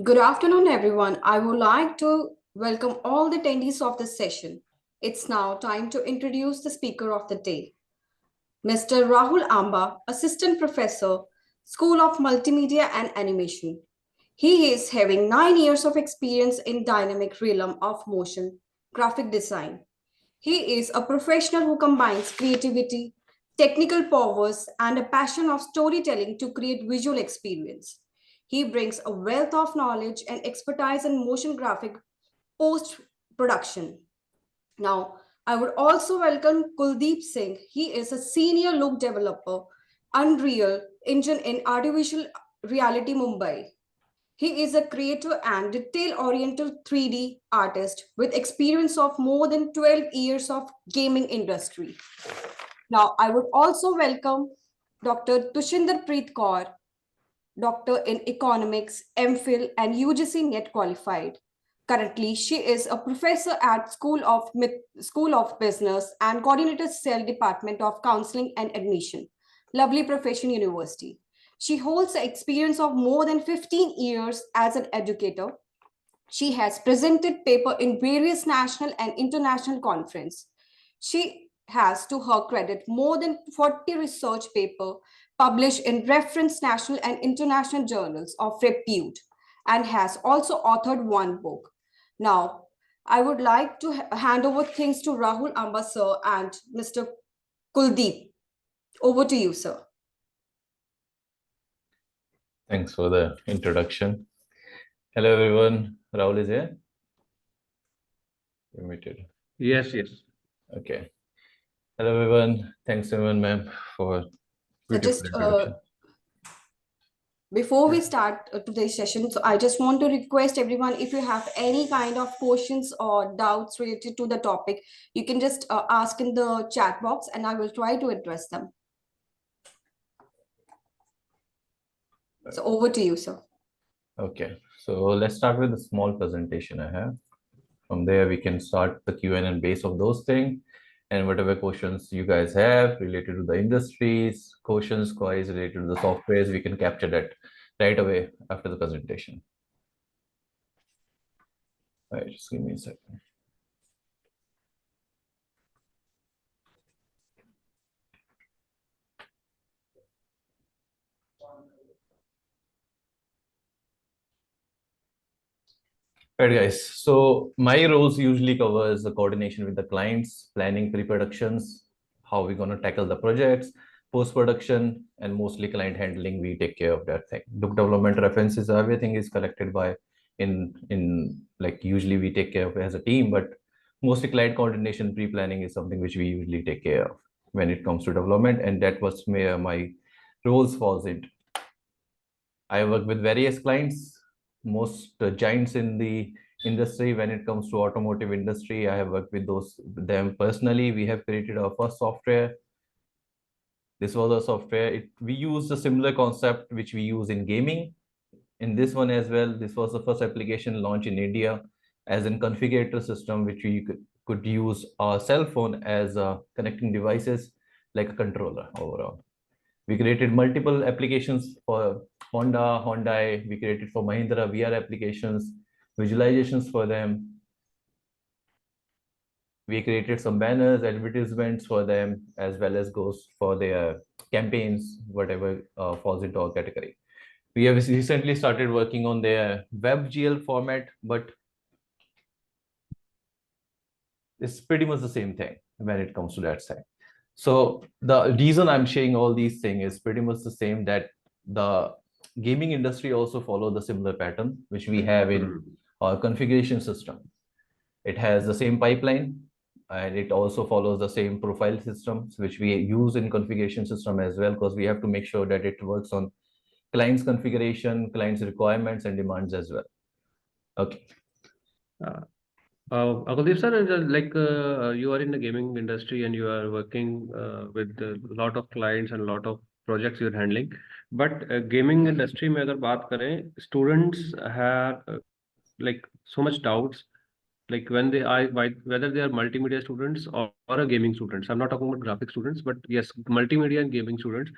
Good afternoon, everyone. I would like to welcome all the attendees of this session. It's now time to introduce the speaker of the day, Mr. Rahul Amba, Assistant Professor, School of Multimedia and Animation. He is having 9 years of experience in dynamic realm of motion graphic design. He is a professional who combines creativity, technical powers, and a passion of storytelling to create visual experience. He brings a wealth of knowledge and expertise in motion graphic post production. Now, I would also welcome Kuldeep Singh. He is a senior look developer, Unreal Engine in Artificial Reality Mumbai. He is a creator and detail-oriented 3D artist with experience of more than 12 years of gaming industry. Now, I would also welcome Dr. Tushinder Preet Kaur, Doctor in Economics, MPhil, and UGC NET qualified. Currently, she is a professor at School of Business and coordinator cell department of counseling and admission, Lovely Profession University. She holds the experience of more than 15 years as an educator. She has presented paper in various national and international conferences. She has, to her credit, more than 40 research paper published in reference national and international journals of repute and has also authored one book. Now, I would like to hand over things to Rahul Amba sir and Mr. Kuldeep. Over to you, sir. Thanks for the introduction. Hello, everyone. Rahul is here. You're muted. Yes. Okay. Hello, everyone. Thanks, everyone, ma'am, for beautiful introduction. Before we start today's session, so I just want to request everyone, if you have any kind of questions or doubts related to the topic, you can just ask in the chat box and I will try to address them. So over to you, sir. Okay, so let's start with a small presentation I have. From there, we can start the Q&A base of those things, and whatever questions you guys have related to the industries, questions, queries related to the softwares, we can capture that right away after the presentation. All right, just give me a second. Right, guys. So my roles usually covers the coordination with the clients, planning pre-productions, how we're going to tackle the projects, post-production, and mostly client handling. We take care of that thing. Book development, references, everything is collected by in like usually we take care of it as a team, but mostly client coordination, pre-planning is something which we usually take care of when it comes to development, and that was where my roles falls into. I work with various clients, most giants in the industry. When it comes to automotive industry, I have worked with them personally. We have created our first software. This was a software. We used a similar concept which we use in gaming. In this one as well, this was the first application launched in India as a configurator system, which we could use our cell phone as connecting devices like a controller overall. We created multiple applications for Honda, Hyundai. We created for Mahindra VR applications, visualizations for them. We created some banners, advertisements for them, as well as goes for their campaigns, whatever falls into our category. We have recently started working on their WebGL format, but it's pretty much the same thing when it comes to that side. So the reason I'm sharing all these things is pretty much the same, that the gaming industry also follow the similar pattern, which we have in our configuration system. It has the same pipeline, and it also follows the same profile systems, which we use in configuration system as well, because we have to make sure that it works on client's configuration, client's requirements and demands as well. Okay. Akuldeep sir, you are in the gaming industry and you are working with a lot of clients and a lot of projects you're handling. But gaming industry में अगर बात करें, students have like so much doubts, like when whether they are multimedia students or a gaming students. I'm not talking about graphic students, but yes, multimedia and gaming students.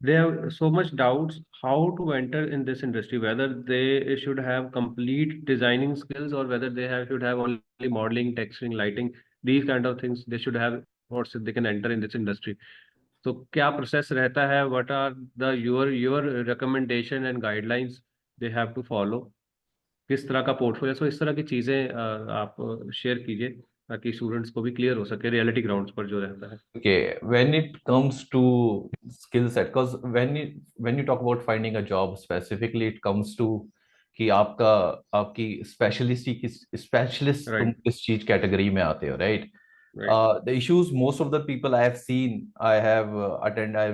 they have so much doubts how to enter in this industry, whether they should have complete designing skills or whether should have only modeling, texturing, lighting, these kind of things they should have, or so they can enter in this industry. तो क्या process रहता है, what are the your recommendation and guidelines they have to follow, किस तरह का portfolio, सो इस तरह की चीजें आप शेयर कीजिए ताकि स्टूडेंट्स को भी क्लियर हो सके रियलिटी ग्राउंड्स पर जो रहता है. Okay, when it comes to skill set, because when you talk about finding a job specifically, it comes to कि आपकी स्पेशलिस्ट तुम Right, किस चीज कैटेगरी में आते हो, right? right. The issues most of the people I have seen, I have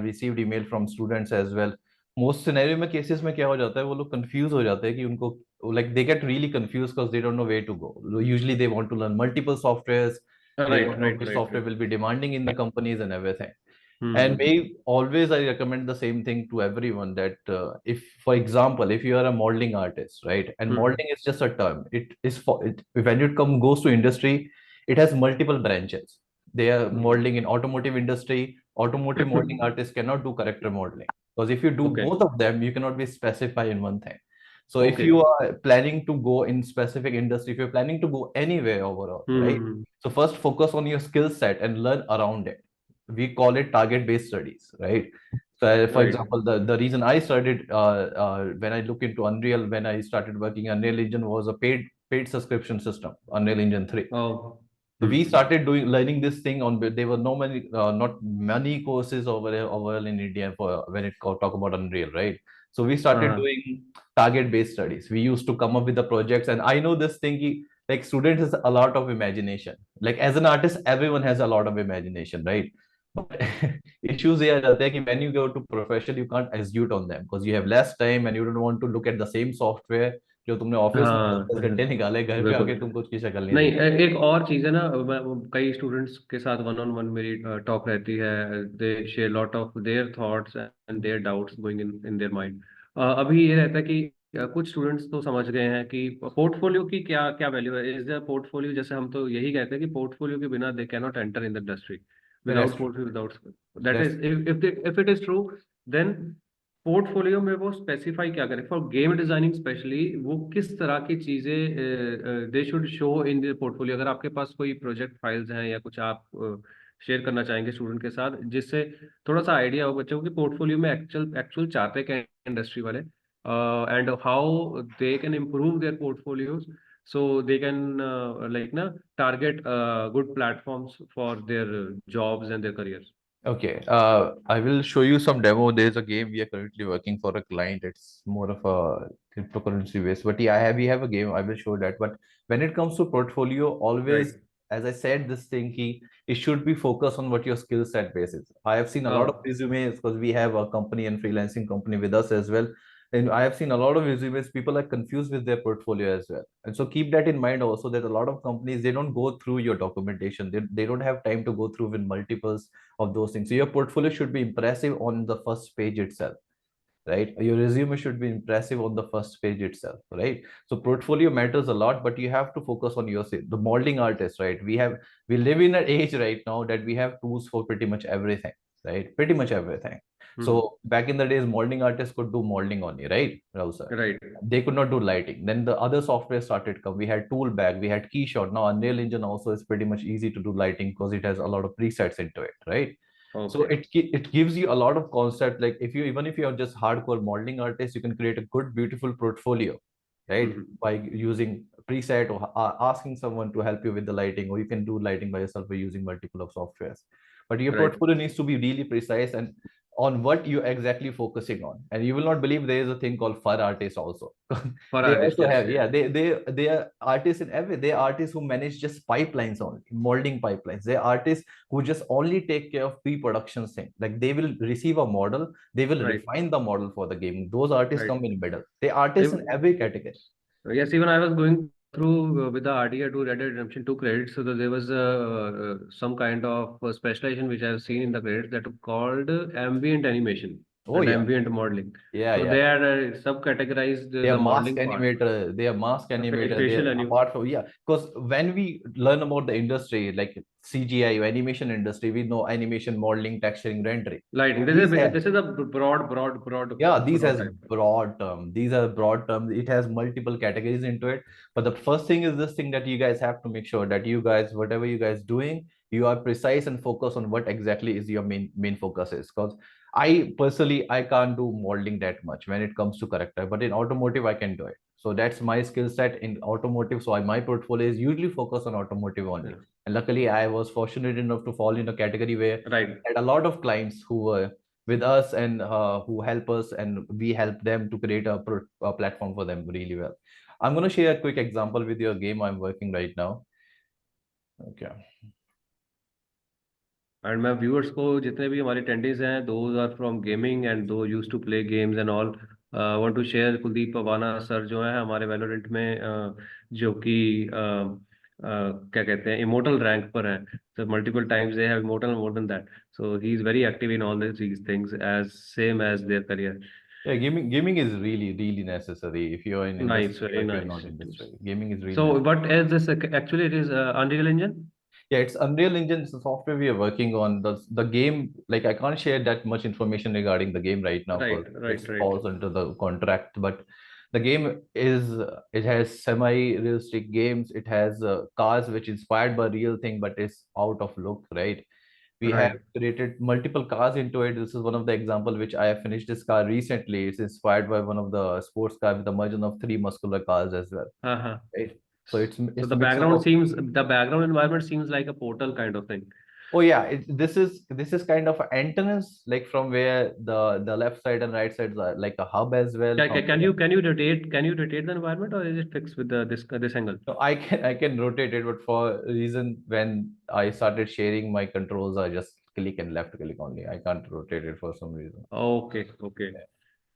received email from students as well. Most scenario में cases में क्या हो जाता है, वो लोग confuse हो जाते हैं कि उनको like they get really confused because they don't know where to go. Usually they want to learn multiple softwares. They Right, don't know right, which right, software right. will be demanding in the companies and everything. And Hmm. we always I recommend the same thing to everyone that if, for example, if you are a modeling artist, right, and Hmm. modeling is just a term, it is for it, when it goes to industry, it has multiple branches. They are Hmm. modeling in automotive industry. Automotive modeling artists cannot do character modeling because if you do Okay, both of them, you cannot be specified in one thing. So if okay. you are planning to go in specific industry, if you're planning to go anywhere overall, right? Hmm. So first focus on your skill set and learn around it. We call it target based studies, right? So for Right. example, the reason I started when I look into Unreal, when I started working Unreal Engine was a paid subscription system, Unreal Engine 3. Oh. So we Hmm. started learning this thing on. There were no many, not many courses over in India for when it talk about Unreal, right? So we started Uh, doing target based studies. We used to come up with the projects, and I know this thing. Like students has a lot of imagination. Like as an artist, everyone has a lot of imagination, right? But issues ये आ जाते हैं कि when you go to profession, you can't execute on them because you have less time and you don't want to look at the same software जो तुमने office में हाँ. 10 घंटे निकाले, घर पे बिल्कुल. आके तुमको उसकी शक्ल नहीं नहीं, देखी. एक और चीज है ना, कई स्टूडेंट्स के साथ वन ऑन वन मेरी टॉक रहती है. They share lot of their thoughts and their doubts going in their mind. अभी ये रहता है कि कुछ स्टूडेंट्स तो समझ गए हैं कि पोर्टफोलियो की क्या क्या वैल्यू है. इज द पोर्टफोलियो, जैसे हम तो यही कहते हैं कि पोर्टफोलियो के बिना they can not enter in the industry, That's without true. Portfolio, without. That That's is, if it is true, then portfolio में वो स्पेसिफाई क्या करें फॉर गेम डिजाइनिंग स्पेशली, वो किस तरह की चीजें they should show in the portfolio. अगर आपके पास कोई प्रोजेक्ट फाइल्स हैं या कुछ आप शेयर करना चाहेंगे स्टूडेंट के साथ, जिससे थोड़ा सा आइडिया हो बच्चों को कि पोर्टफोलियो में एक्चुअल एक्चुअल चाहते क्या इंडस्ट्री वाले, and how they can improve their portfolios, so they can like ना target good platforms for their jobs and their careers. okay. I will show you some demo. There's a game we are currently working for a client. It's more of a cryptocurrency based, but yeah, we have a game. I will show that. But when it comes to portfolio, Right. always, as I said, this thing it should be focused on what your skill set base is. I have seen a lot of Oh. resumes because we have a company and freelancing company with us as well. And I have seen a lot of resumes. People are confused with their portfolio as well. And so keep that in mind also that a lot of companies they don't go through your documentation. They don't have time to go through with multiples of those things. So your portfolio should be impressive on the first page itself, right? Your resume should be impressive on the first page itself, right? So portfolio matters a lot, but you have to focus on yourself. The modeling artist, right? We live in an age right now that we have tools for pretty much everything, right? Pretty much everything. Hmm. So back in the days, modeling artists could do modeling only, right, Rahul sir? Right. They could not do lighting. Then the other software started come. We had Toolbag, we had Keyshot. Now Unreal Engine also is pretty much easy to do lighting because it has a lot of presets into it, right? So Okay. it gives you a lot of concept. Like if you even if you're just hardcore modeling artist, you can create a good, beautiful portfolio, right? Hmm. By using preset or asking someone to help you with the lighting, or you can do lighting by yourself by using multiple of softwares. But your Right. portfolio needs to be really precise and on what you're exactly focusing on. And you will not believe there is a thing called fur artists also. For They artists, also yes, have, yes. yeah, they are artists in every. They are artists who manage just pipelines only, molding pipelines. They are artists who just only take care of pre-production thing. Like they will receive a model, they will Right. refine the model for the game. Those artists Right. come in middle. They are artists in If- every category. yes, even I was going through with the RDA to Red Dead Redemption 2 credits, so that there was some kind of specialization which I have seen in the credits that called ambient animation. Oh and yeah, ambient modeling. yeah, So yeah. they are subcategorized They are the mask modeling part, animator. They are mask animator. They facial are anim. apart from, yeah. Because when we learn about the industry, like CGI or animation industry, we know animation, modeling, texturing, rendering. Lighting. These have, This is a broad yeah, these has type. broad term. These are broad terms. It has multiple categories into it. But the first thing is this thing that you guys have to make sure that you guys, whatever you guys doing, you are precise and focus on what exactly is your main focus is. Because I personally I can't do modeling that much when it comes to character, but in automotive I can do it. So that's my skill set in automotive. So my portfolio is usually focused on automotive only. Yeah. And luckily I was fortunate enough to fall in a category where Right. I had a lot of clients who were with us and who help us and we help them to create a platform for them really well. I'm going to share a quick example with your game I'm working right now. Okay. And मैं viewers को जितने भी हमारे attendees हैं, those are from gaming and those used to play games and all. Want to share Kuldeep Pawana sir जो है हमारे Valorant में जो कि क्या कहते हैं immortal rank पर हैं. So multiple times they have immortal more than that. So he is very active in all these things as same as their career. Yeah, gaming is really necessary if you're in Nice, industry or very if you're not nice. in industry. Gaming is really So necessary. what is this? Actually, it is Unreal Engine. Yeah, it's Unreal Engine. It's the software we are working on. The game, like I can't share that much information regarding the game right now Right, because it right, right. falls under the contract. But the game is it has semi-realistic games. It has cars which inspired by real thing, but it's out of look, right? We have Right. created multiple cars into it. This is one of the example which I have finished this car recently. It's inspired by one of the sports car with the merger of three muscular cars as well, Uh-huh. right? So So it's a mix up of. the background environment seems like a portal kind of thing. Oh yeah, this is kind of an entrance, like from where the left side and right sides are like a hub as well. From where, Can you rotate the environment or is it fixed with this angle? so I can rotate it, but for a reason when I started sharing my controls are just click and left click only. I can't rotate it for some reason. Okay, okay.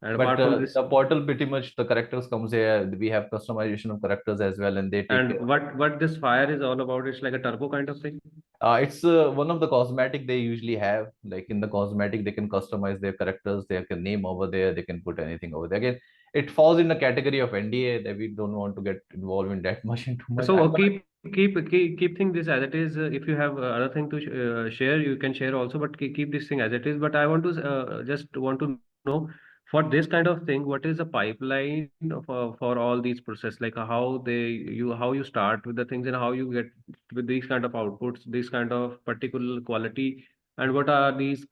And But apart from this, the portal pretty much the characters comes here. We have customization of characters as well, and they take care and of. what this fire is all about, it's like a turbo kind of thing. It's one of the cosmetic they usually have. Like in the cosmetic, they can customize their characters. They can name over there. They can put anything over there. Again, it falls in the category of NDA that we don't want to get involved in that much into much. So keep thing this as it is. If you have other thing to share, you can share also. But keep this thing as it is. But I want to just want to know for this kind of thing, what is the pipeline for all these process? Like how you start with the things and how you get with these kind of outputs, this kind of particular quality, and what are these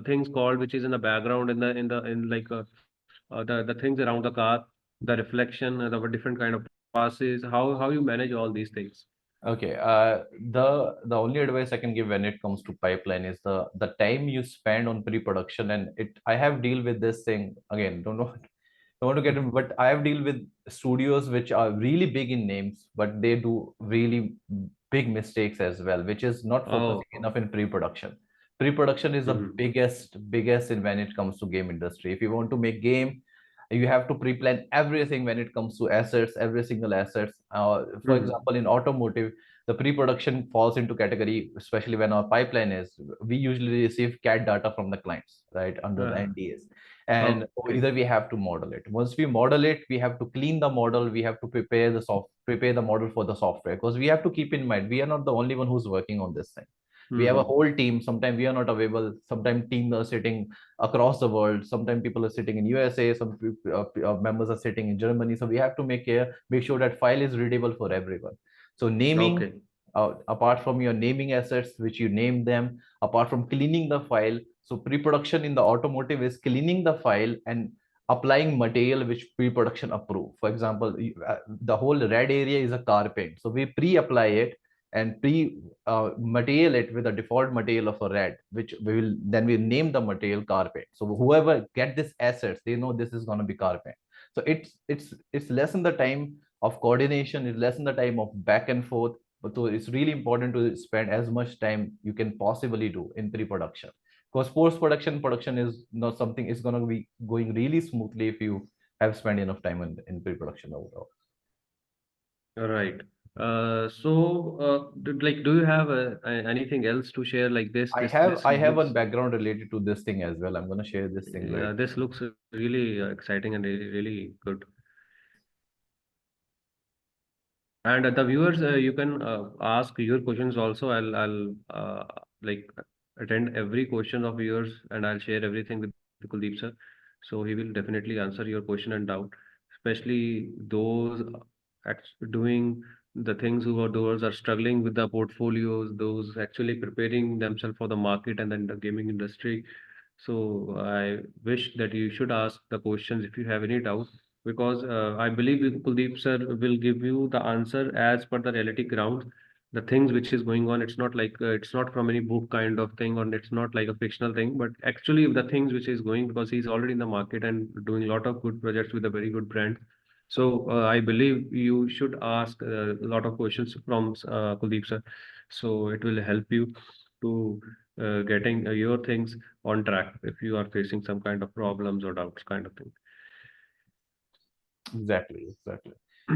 things called, which is in the background in like the things around the car, the reflection, the different kind of passes, how you manage all these things. Okay. The only advice I can give when it comes to pipeline is the time you spend on pre-production, and it I have deal with this thing again. Don't want to get in, but I have deal with studios which are really big in names, but they do really big mistakes as well, which is not Oh. focusing enough in pre-production. Pre-production is the Mhm. biggest in when it comes to game industry. If you want to make game, you have to pre-plan everything when it comes to assets, every single assets. For Mhm. example, in automotive, the pre-production falls into category, especially when our pipeline is, we usually receive CAD data from the clients, right, under the Uh, NDAs. And okay. either we have to model it. Once we model it, we have to clean the model. We have to prepare the model for the software because we have to keep in mind we are not the only one who's working on this thing. We have a Mhm. whole team. Sometimes we are not available. Sometimes teams are sitting across the world. Sometimes people are sitting in USA. Members are sitting in Germany. So we have to make sure that file is readable for everyone. So naming, Okay. apart from your naming assets, which you name them, apart from cleaning the file. So pre-production in the automotive is cleaning the file and applying material which pre-production approve. For example, the whole red area is a car paint. So we pre-apply it and material it with a default material of a red, which we name the material car paint. So whoever get this assets, they know this is going to be car paint. So it's less in the time of coordination, it's less in the time of back and forth. But so it's really important to spend as much time you can possibly do in pre-production, because post-production is not something is going to be going really smoothly if you have spent enough time in pre-production overall. Right. Do you have anything else to share like this? I This have this I have a looks background related to this thing as well. I'm gonna share this thing right. yeah, this looks really exciting and really good. And the viewers, you can ask your questions also. I'll like attend every question of yours, and I'll share everything with Kuldeep sir. So he will definitely answer your question and doubt, especially those doing the things who are those are struggling with the portfolios, those actually preparing themselves for the market and then the gaming industry. So I wish that you should ask the questions if you have any doubts, because I believe Kuldeep sir will give you the answer as per the reality ground, the things which is going on. It's not like it's not from any book kind of thing, or it's not like a fictional thing, but actually the things which is going, because he's already in the market and doing a lot of good projects with a very good brand. So I believe you should ask a lot of questions from Kuldeep sir. So it will help you to getting your things on track if you are facing some kind of problems or doubts kind of Exactly.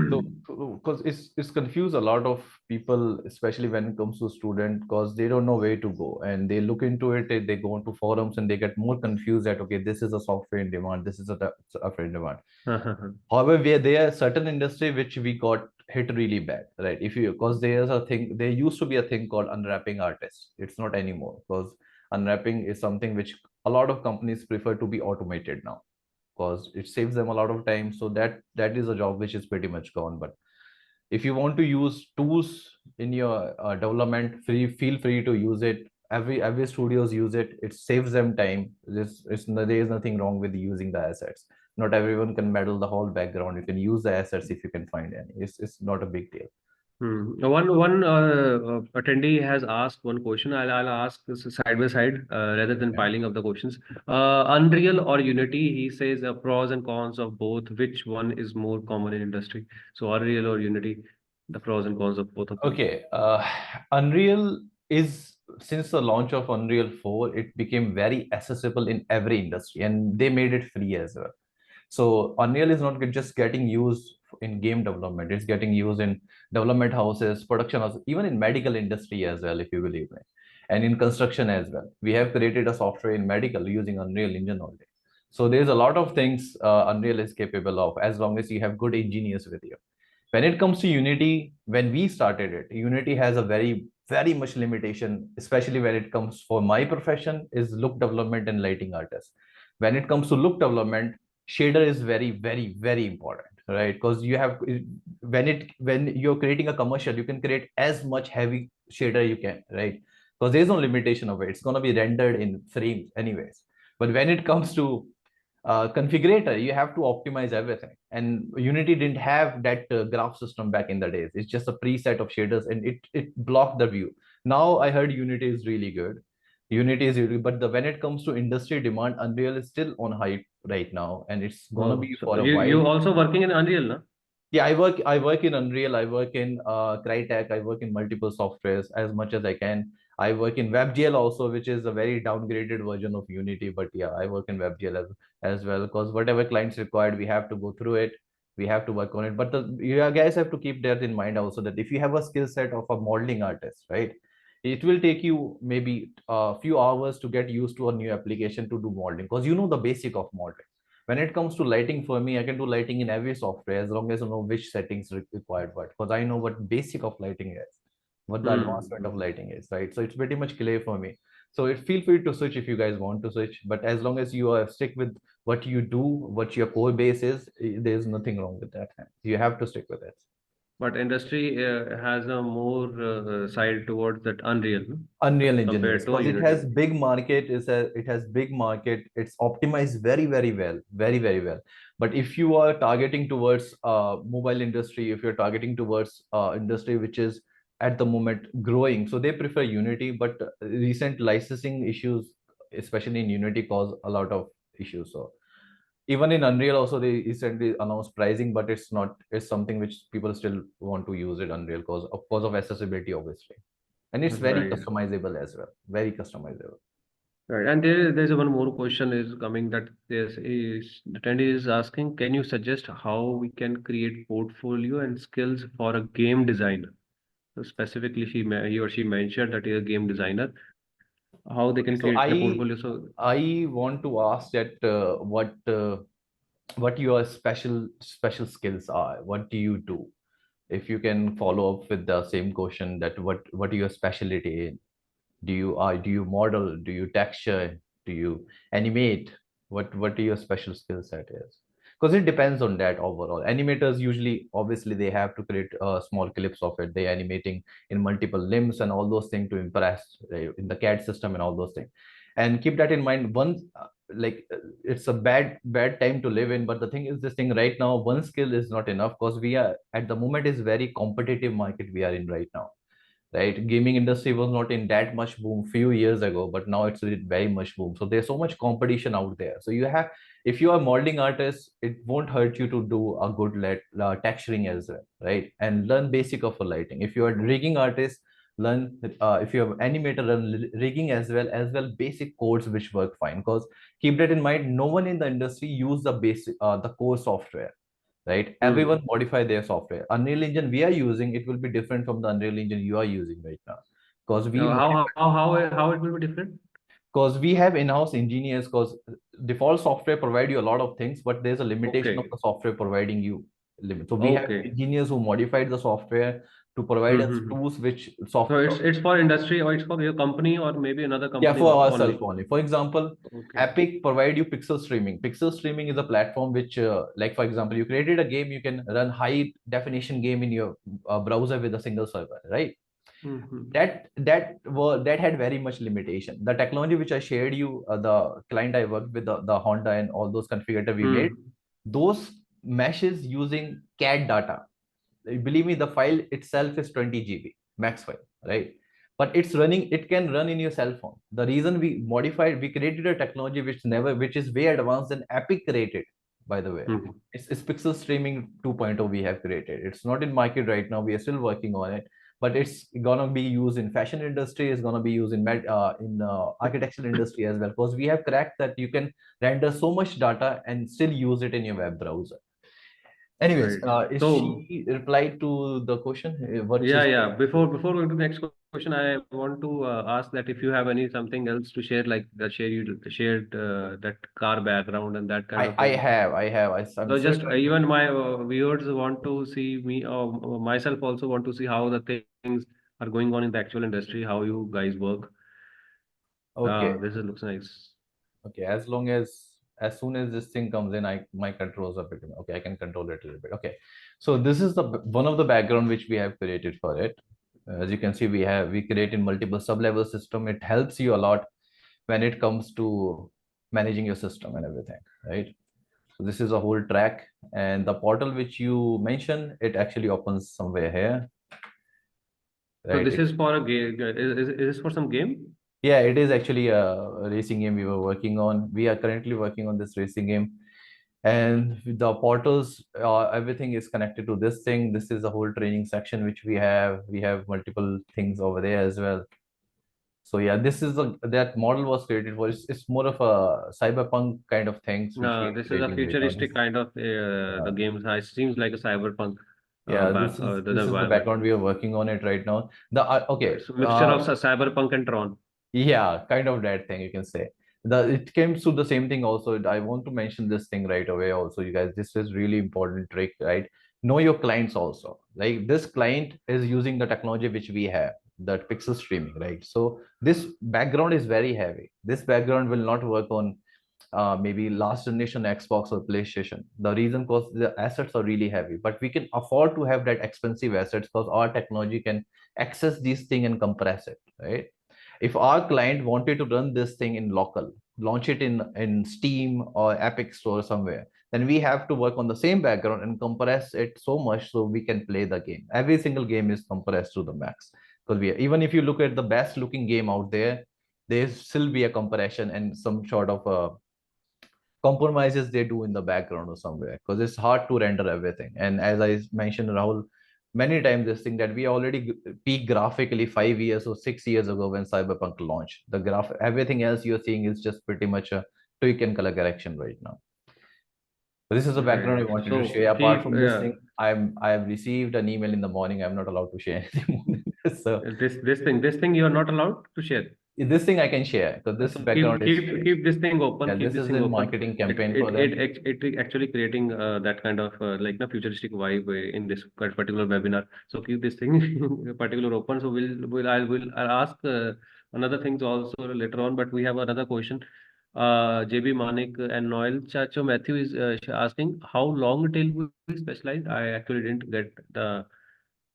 So, because it's confused a lot of people, especially when it comes to student, because they don't know where to go and they look into it, they go into forums and they get more confused that okay, this is a software in demand, this is a software in demand. thing. However, there are certain industry which we got hit really bad, right? If you because there's a thing, there used to be a thing called unwrapping artists. It's not anymore because unwrapping is something which a lot of companies prefer to be automated now because it saves them a lot of time. So that is a job which is pretty much gone. But if you want to use tools in your development, feel free to use it. Every studios use it. It saves them time. There is nothing wrong with using the assets. Not everyone can meddle the whole background. You can use the assets if you can find any. It's not a big deal. One attendee has asked one question. I'll ask this side by side rather than Yeah. piling up the questions. Unreal or Unity? He says pros and cons of both. Which one is more common in industry? So Unreal or Unity? The pros and cons of both of them. Okay, Unreal is since the launch of Unreal 4, it became very accessible in every industry and they made it free as well. So Unreal is not just getting used in game development, it's getting used in development houses, production houses, even in medical industry as well, if you believe me, and in construction as well. We have created a software in medical using Unreal Engine only. So there's a lot of things Unreal is capable of as long as you have good engineers with you. When it comes to Unity, when we started it, Unity has a very much limitation, especially when it comes for my profession, is look development and lighting artists. When it comes to look development, shader is very important, right? Because you have when you're creating a commercial, you can create as much heavy shader you can, right? Because there's no limitation of it. It's gonna be rendered in frames anyways. But when it comes to configurator, you have to optimize everything, and Unity didn't have that graph system back in the days. It's just a preset of shaders and it blocked the view. Now I heard Unity is really good. Unity is really, but when it comes to industry demand, Unreal is still on hype right now and it's gonna Oh, be so for a you while. also working in Unreal, na? Yeah, I work in Unreal, I work in Crytek, I work in multiple softwares as much as I can. I work in WebGL also, which is a very downgraded version of Unity, but yeah, I work in WebGL as well because whatever clients required, we have to go through it, we have to work on it. But you guys have to keep that in mind also, that if you have a skill set of a modeling artist, right, it will take you maybe a few hours to get used to a new application to do modeling because you know the basic of modeling. When it comes to lighting, for me, I can do lighting in every software as long as I know which settings required what, because I know what basic of lighting is, what the advancement of Hmm. lighting is, right? So it's pretty much clear for me. So feel free to switch if you guys want to switch, but as long as you are stick with what you do, what your core base is, there's nothing wrong with that. You have to stick with it. But industry has a more side towards that Unreal, no? Unreal Engine, yes, Compared to because it Unity. has big market. It has big market. It's optimized very well, very well. But if you are targeting towards mobile industry, if you're targeting towards industry which is at the moment growing, so they prefer Unity. But recent licensing issues, especially in Unity, cause a lot of issues. So even in Unreal also they recently announced pricing, but it's not. It's something which people still want to use it Unreal because of accessibility, obviously, and it's very Right. customizable as well, very customizable. Right. And there's one more question is coming, that there's is the attendee is asking, can you suggest how we can create portfolio and skills for a game designer? specifically he or she mentioned that he is a game designer, how they can So create a portfolio. So I want to ask that what your special skills are. What do you do? If you can follow up with the same question, that what your specialty in? Do you model? Do you texture? Do you animate? What your special skill set is? Because it depends on that overall. Animators usually, obviously, they have to create small clips of it. They animating in multiple limbs and all those things to impress in the CAD system and all those things. And keep that in mind. One it's a bad time to live in. But the thing is, this thing right now, one skill is not enough, because we are at the moment is very competitive market we are in right now, right? Gaming industry was not in that much boom few years ago, but now it's very much boom. So there's so much competition out there. So you have, if you are modeling artist, it won't hurt you to do a good texturing as well, right? And learn basic of a lighting. If you are rigging artist, learn. If you have animator, learn rigging as well basic codes which work fine. Because keep that in mind, no one in the industry use the basic the core software, right? Everyone modify their software. Unreal Engine we are using, it will be different from the Unreal Engine you are using right now, because we how it will be different? because we have in-house engineers. Because default software provide you a lot of things, but there's a limitation of Okay. the software providing you limit. So we have Okay. engineers who modified the software to provide us Mm-hmm. tools which So software. it's for industry, or it's for your company, or maybe another Yeah, company for ourselves only. only. For example, Okay. Epic provide you pixel streaming. Pixel streaming is a platform which, like for example, you created a game, you can run high definition game in your browser with a single server, right? Mm-hmm. That had very much limitation. The technology which I shared you, the client I worked with, the Honda and all those configurator we made, Mm. those meshes using CAD data. Believe me, the file itself is 20 GB max file, right? But it can run in your cell phone. The reason we created a technology which is way advanced than Epic created, by the way. Mm. It's Pixel Streaming 2.0 we have created. It's not in market right now. We are still working on it, but it's gonna be used in fashion industry. It's gonna be used in architectural industry as well, because we have cracked that you can render so much data and still use it in your web browser. Anyways, Right. is So she replied to the question? What yeah, she's yeah. Before going to the next question, I want to ask that if you have any something else to share, like that shared that car background and that kind of I thing. have I'm So just certain. even my viewers want to see me, or myself also want to see how the things are going on in the actual industry, how you guys work. Okay, This looks nice. okay. As soon as this thing comes in, I my controls are bit. Okay, I can control it a little bit. Okay, so this is the one of the background which we have created for it. As you can see, we created multiple sub-level system. It helps you a lot when it comes to managing your system and everything, right? So this is a whole track, and the portal which you mentioned, it actually opens somewhere here, So right? this is for a game. Is this for some game? Yeah, it is actually a racing game we were working on. We are currently working on this racing game, and the portals, everything is connected to this thing. This is a whole training section which we have. We have multiple things over there as well. So yeah, this is that model was created for. It's more of a cyberpunk kind of things which we are This is a creating right now. futuristic kind of the Yeah, game. It seems like a cyberpunk yeah. the This is the environment. background we are working on it right now. The okay. It's a mixture of cyberpunk and Tron. Yeah, kind of that thing you can say. It came to the same thing also. I want to mention this thing right away also, you guys. This is really important trick, right? Know your clients also. Like this client is using the technology which we have, that pixel streaming, right? So this background is very heavy. This background will not work on maybe last generation Xbox or PlayStation. The reason because the assets are really heavy, but we can afford to have that expensive assets because our technology can access these thing and compress it, right? If our client wanted to run this thing in local, launch it in Steam or Epic Store somewhere, then we have to work on the same background and compress it so much so we can play the game. Every single game is compressed to the max, because even if you look at the best looking game out there still be a compression and some sort of compromises they do in the background or somewhere, because it's hard to render everything. And as I mentioned, Rahul, many times this thing that we already peak graphically 5 years or 6 years ago when Cyberpunk launched. The graph, everything else you're seeing is just pretty much a tweak and color correction right now. So this is the background I Right. wanted to So share. Apart keep from this thing, I have received an email in the morning. I'm not allowed to share anything more. So This thing you are not allowed to share. this thing I can share because this So background is keep this thing open. yeah, Keep this this is thing a open. marketing campaign for them. It actually creating that kind of like the futuristic vibe in this particular webinar. So keep this thing particular open. So I'll ask another things also later on. But we have another question. JB Manik and Noel Chacho Matthew is asking how long till we specialize. I actually didn't get the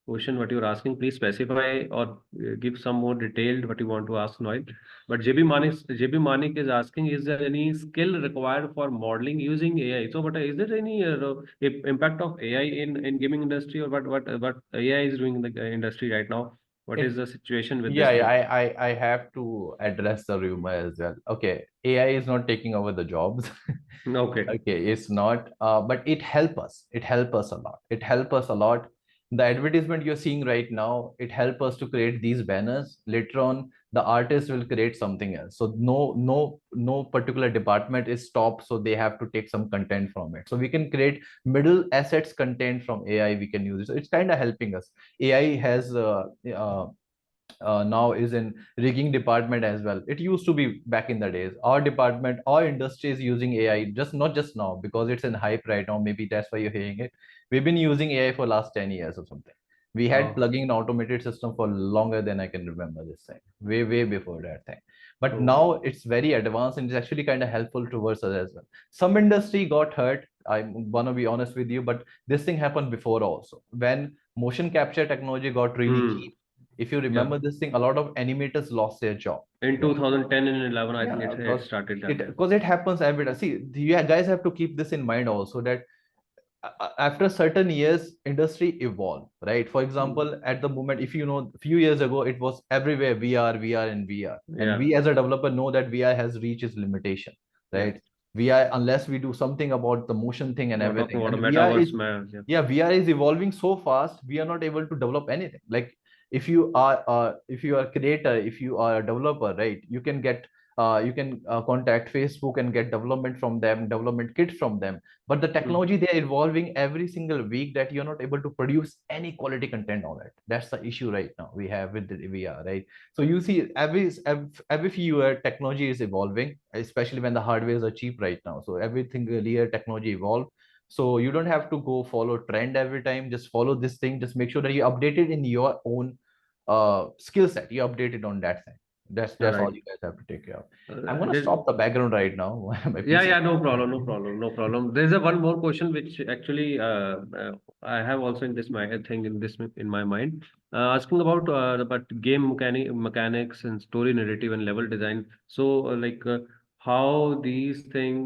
question what you're asking. Please specify or give some more detailed what you want to ask, Noel. But JB Manik is asking, is there any skill required for modeling using AI? So, but is there any impact of AI in gaming industry, or what AI is doing in the industry right now? What is It the situation with yeah, this yeah thing? I have to address the rumor as well. Okay, AI is not taking over the jobs. Okay. Okay, it's not, but it help us. It help us a lot. It help us a lot. The advertisement you're seeing right now, it help us to create these banners. Later on, the artist will create something else. So no particular department is stopped. So they have to take some content from it. So we can create middle assets content from AI. We can use it. So it's kind of helping us. AI has now is in rigging department as well. It used to be back in the days. Our department, our industry is using AI, just not just now because it's in hype right now. Maybe that's why you're hearing it. We've been using AI for last 10 years or something. We had Oh, plugging an automated system for longer than I can remember this thing, way before that thing. But oh. now it's very advanced and it's actually kind of helpful towards us as well. Some industry got hurt. I want to be honest with you, but this thing happened before also. When motion capture technology got really Hmm. cheap, if you Yeah. remember this thing, a lot of animators lost their job. In 2010 and 11, I think Yeah, it started that. because it happens every time. See, you guys have to keep this in mind also that after certain years, industry evolve, right? For Hmm. example, at the moment, if you know, a few years ago, it was everywhere VR, and VR, and Yeah. we as a developer know that VR has reached its limitation, Yes. right? VR, unless we do something about the motion thing and We're talking everything, about a and VR metaverse, is man. Yeah. yeah, VR is evolving so fast, we are not able to develop anything. Like if you are a creator, if you are a developer, right, you can get you can contact Facebook and get development from them, development kits from them. But the Hmm. technology, they are evolving every single week that you're not able to produce any quality content on it. That's the issue right now we have with the VR, right? So you see every few year technology is evolving, especially when the hardwares are cheap right now. So everything year technology evolve. So you don't have to go follow trend every time. Just follow this thing. Just make sure that you update it in your own skill set. You update it on that thing. That's all Right. you guys have to take care of. I'm gonna This, stop the background right now. My yeah, PC. yeah, no problem, no problem, no problem. There's a one more question which actually I have also in this my thing in my mind, asking about game mechanics and story narrative and level design. So how these thing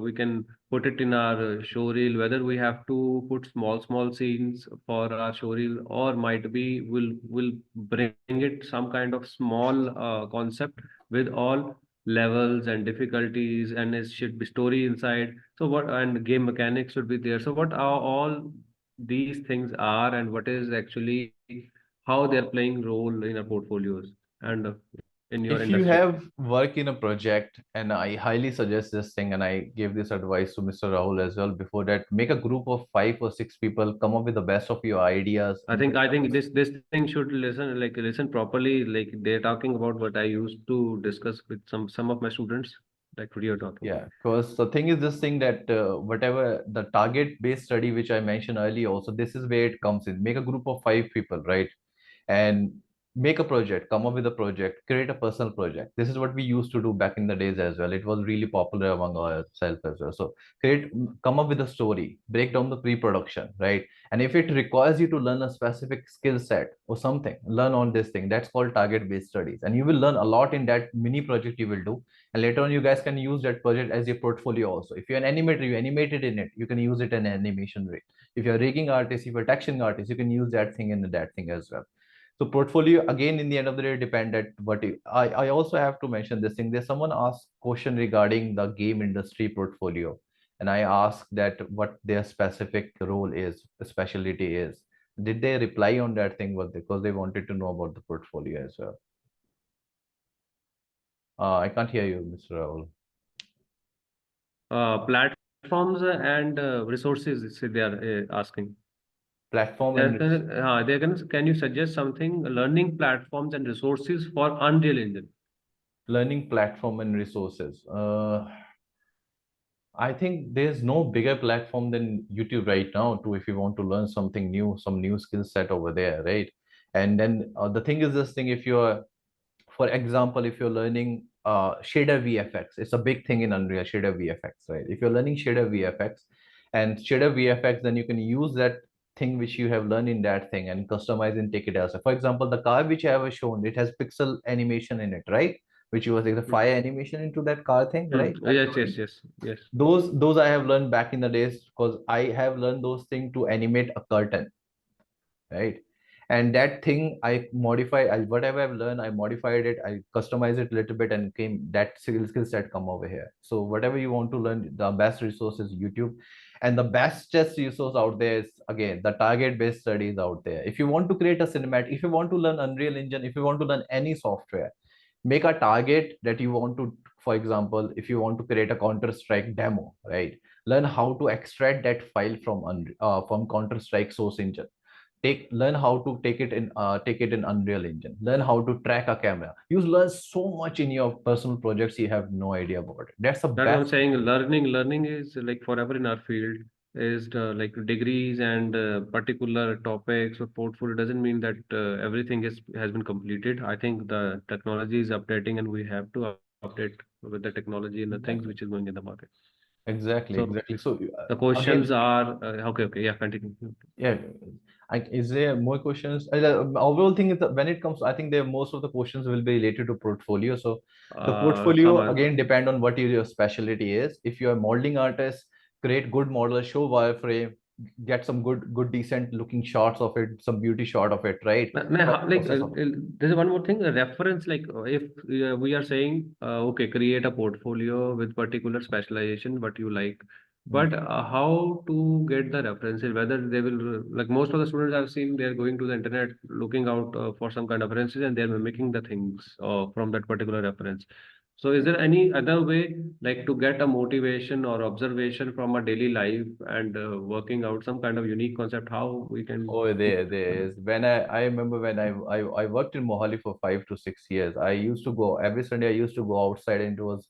we can put it in our show reel, whether we have to put small scenes for our show reel, or might be will bring it some kind of small concept with all levels and difficulties, and it should be story inside. So what, and game mechanics should be there. So what are all these things are, and what is actually how they're playing role in our portfolios and in your If you industry? have work in a project, and I highly suggest this thing, and I gave this advice to Mr. Rahul as well before that, make a group of 5 or 6 people, come up with the best of your ideas I and think bring I up think this. this thing should listen properly. Like they're talking about what I used to discuss with some of my students, like what you're talking. Yeah, because the thing is this thing that whatever the target based study which I mentioned earlier, also this is where it comes in. Make a group of 5 people, right? And make a project, come up with a project, create a personal project. This is what we used to do back in the days as well. It was really popular among ourselves as well. So come up with a story, break down the pre-production, right? And if it requires you to learn a specific skill set or something, learn on this thing. That's called target-based studies. And you will learn a lot in that mini project you will do. And later on, you guys can use that project as your portfolio also. If you're an animator, you animated in it, you can use it in animation rate. If you're a rigging artist, if you're a texturing artist, you can use that thing in that thing as well. So portfolio again in the end of the day depend at what you, I also have to mention this thing. There's someone asked question regarding the game industry portfolio, and I asked that what their specific role is, specialty is. Did they reply on that thing? Was because they wanted to know about the portfolio as well. I can't hear you, Mr. Rahul. Platforms and resources, they are asking. Platform They're and gonna, can you suggest something, learning platforms and resources for Unreal Engine? learning platform and resources. I think there's no bigger platform than YouTube right now to if you want to learn something new, some new skill set over there, right? And then the thing is this thing, if you're, for example, if you're learning shader VFX, it's a big thing in Unreal, shader VFX, right? If you're learning shader VFX and shader VFX, then you can use that thing which you have learned in that thing and customize and take it elsewhere. For example, the car which I have shown, it has pixel animation in it, right? Which was like the Hmm. fire animation into that car thing, right? Yes, yes, yes, yes. Those I have learned back in the days because I have learned those things to animate a curtain, right? And that thing I modify, whatever I've learned, I modified it, I customized it a little bit, and came that skill set come over here. So whatever you want to learn, the best resource is YouTube, and the best test resource out there is again the target based studies out there. If you want to create a cinematic, if you want to learn Unreal Engine, if you want to learn any software, make a target that you want to, for example, if you want to create a Counter Strike demo, right? Learn how to extract that file from Counter Strike source engine. Learn how to take it in Unreal Engine. Learn how to track a camera. You learn so much in your personal projects, you have no idea about it. That's the That's what I'm best. saying. Learning is like forever in our field. Is like degrees and particular topics or portfolio doesn't mean that everything is has been completed. I think the technology is updating, and we have to update with the technology and the things which is Exactly, going in the market. exactly, So exactly. So the questions again, are okay. Okay, yeah, continue. yeah, is there more questions? The overall thing is that when it comes, I think there most of the questions will be related to portfolio. So the Come portfolio on. again depend on what your specialty is. If you're a modeling artist, create good model, show wireframe, get some good decent looking shots of it, some beauty shot of it, right? Like Process of it. there's one more thing, a reference. Like if we are saying, okay, create a portfolio with particular specialization, what you like, Mm. but how to get the references? Whether they will like most of the students I've seen, they're going to the internet looking out for some kind of references, and they're mimicking the things from that particular reference. So is there any other way, like to get a motivation or observation from a daily life and working out some kind of unique concept? How we can Oh, keep. there is. When I remember when I worked in Mohali for 5 to 6 years. I used to go every Sunday. I used to go outside, and it was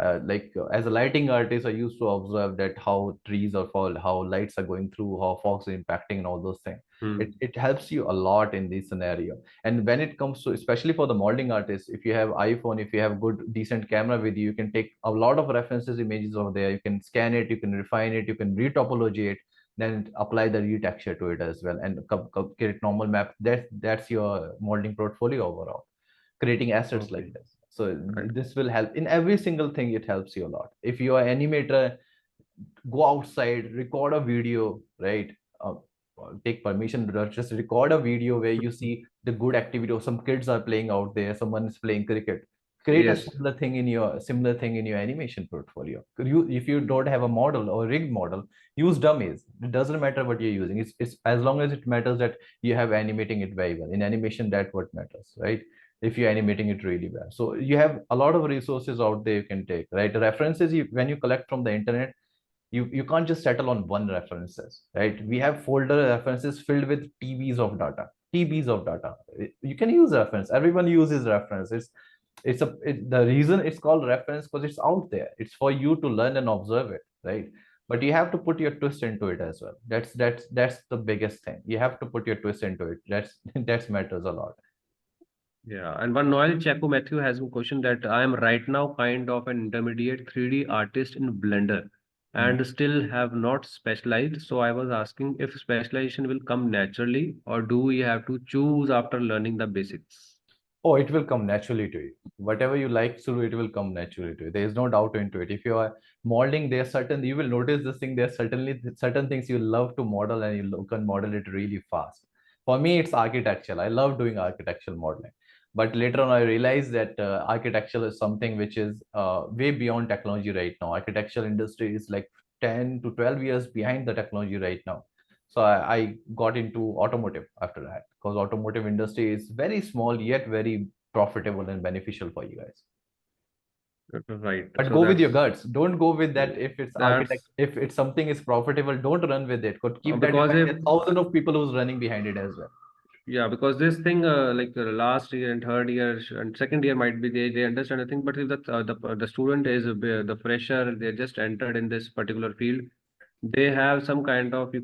as a lighting artist, I used to observe that how trees are fall, how lights are going through, how fogs are impacting, and all those things. Hmm. It helps you a lot in this scenario. And when it comes to, especially for the modeling artists, if you have iPhone, if you have good decent camera with you, you can take a lot of references images over there. You can scan it, you can refine it, you can retopology it, then apply the retexture to it as well, and create normal map. That's your modeling portfolio overall, creating assets like Okay. this. So Right. this will help in every single thing. It helps you a lot. If you are animator, go outside, record a video, right? uh, Take permission to just record a video where you see the good activity, or some kids are playing out there, someone is playing cricket. Create a Yes. similar thing in your animation portfolio. If you don't have a model or rigged model, use dummies. It doesn't matter what you're using. It's as long as it matters that you have animating it very well. In animation, that what matters, right? If you're animating it really well, so you have a lot of resources out there you can take, right? References, when you collect from the internet, you can't just settle on one references, right? We have folder references filled with tbs of data. You can use reference. Everyone uses reference. The reason it's called reference because it's out there. It's for you to learn and observe it, right? But you have to put your twist into it as well. That's the biggest thing. You have to put your twist into it. That matters a lot. Yeah. And one Noel Chaco Matthew has a question that I am right now kind of an intermediate 3D artist in Blender Mm. and still have not specialized. So I was asking if specialization will come naturally or do we have to choose after learning the basics? Oh, it will come naturally to you. Whatever you like to do, it will come naturally to you. There is no doubt into it. If you are modeling, there are certain, you will notice this thing. There are certainly certain things you love to model, and can model it really fast. For me, it's architectural. I love doing architectural modeling. But later on, I realized that architectural is something which is way beyond technology right now. Architectural industry is like 10 to 12 years behind the technology right now. So I got into automotive after that, because automotive industry is very small yet very profitable and beneficial for you guys. Right. But So go with your that's guts. Don't go with that. If it's architect, that's if it's something is profitable, don't run with it. But keep that in because mind. if There's thousands of people who's running behind it as well. yeah, because this thing like last year and third year and second year might be they understand the thing, but if the student is the fresher, they just entered in this particular field, they have some kind of you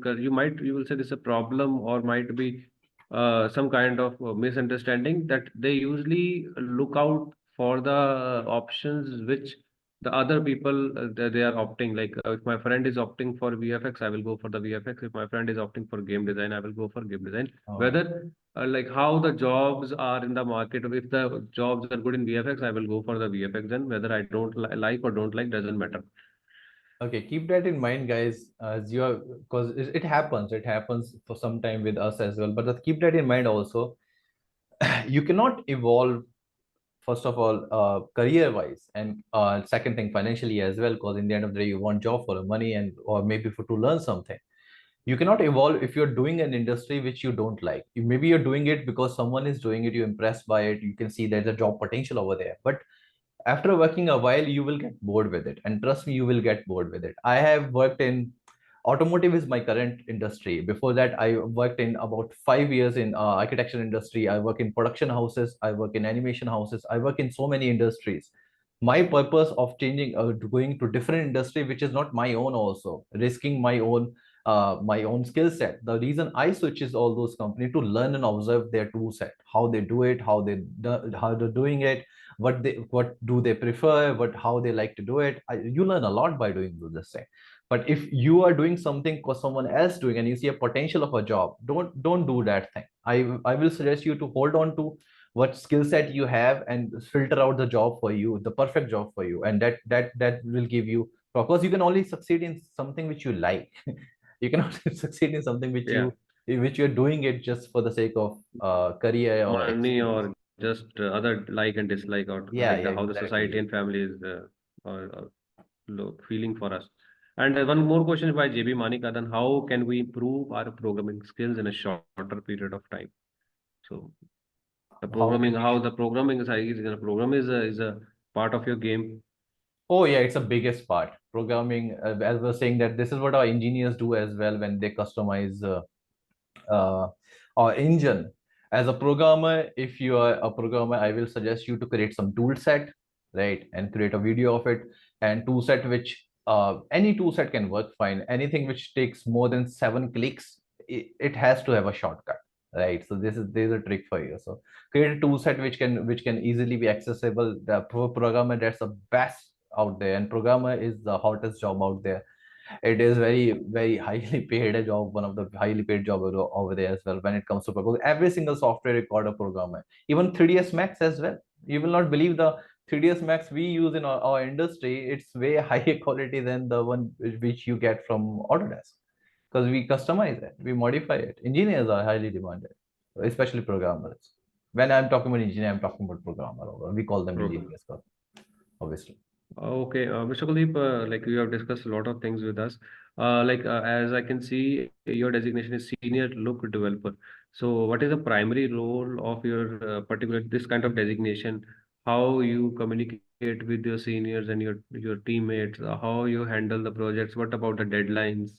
will say this is a problem or might be some kind of misunderstanding that they usually look out for the options which the other people they are opting, like if my friend is opting for VFX, I will go for the VFX. If my friend is opting for game design, I will go for game design. Oh, Whether like how the jobs are in the market, if the jobs are good in VFX, I will go for the VFX. Then whether I don't like or don't like doesn't matter. okay. Keep that in mind, guys. As you are, because it happens. It happens for some time with us as well. But keep that in mind also. You cannot evolve, first of all, career wise, and second thing, financially as well, because in the end of the day you want job for the money and or maybe for to learn something. You cannot evolve if you're doing an industry which you don't like. Maybe you're doing it because someone is doing it, you're impressed by it, you can see there's a job potential over there, but after working a while you will get bored with it, and trust me, you will get bored with it. I have worked in automotive is my current industry. Before that, I worked in about 5 years in architecture industry. I work in production houses, I work in animation houses, I work in so many industries. My purpose of changing going to different industry which is not my own, also risking my own skill set, the reason I switches all those companies to learn and observe their tool set, how they do it, how they're doing it, what do they prefer, what how they like to do it. You learn a lot by doing this thing. But if you are doing something because someone else doing and you see a potential of a job, don't do that thing. I will suggest you to hold on to what skill set you have and filter out the job for you, the perfect job for you, and that will give you, because you can only succeed in something which you like. You cannot succeed in something Yeah, which you're doing it just for the sake of career or money or experience. just other like and dislike or Yeah, like yeah, how the society exactly. and family is feeling for us. And one more question by JB Manika, then how can we improve our programming skills in a shorter period of time? So the How programming, can we? how the programming is a program is a part of your game. Oh yeah, it's the biggest part. Programming, as we're saying, that this is what our engineers do as well when they customize uh, our engine. As a programmer, if you are a programmer, I will suggest you to create some tool set, right, and create a video of it. And tool set which any tool set can work fine. Anything which takes more than 7 clicks, it has to have a shortcut, right? So there's a trick for you. So create a tool set which can easily be accessible. The programmer, that's the best out there, and programmer is the hottest job out there. It is very highly paid a job, one of the highly paid job over there as well when it comes to because every single software record a programmer, even 3ds max as well. You will not believe the 3ds max we use in our industry. It's way higher quality than the one which you get from Autodesk, because we customize it, we modify it. Engineers are highly demanded, especially programmers. When I'm talking about engineer, I'm talking about programmer. We call them Program. engineers, obviously. Okay, Mr. Kuldeep, like you have discussed a lot of things with us. As I can see, your designation is senior look developer. So, what is the primary role of your particular this kind of designation? How you communicate with your seniors and your teammates? How you handle the projects? What about the deadlines?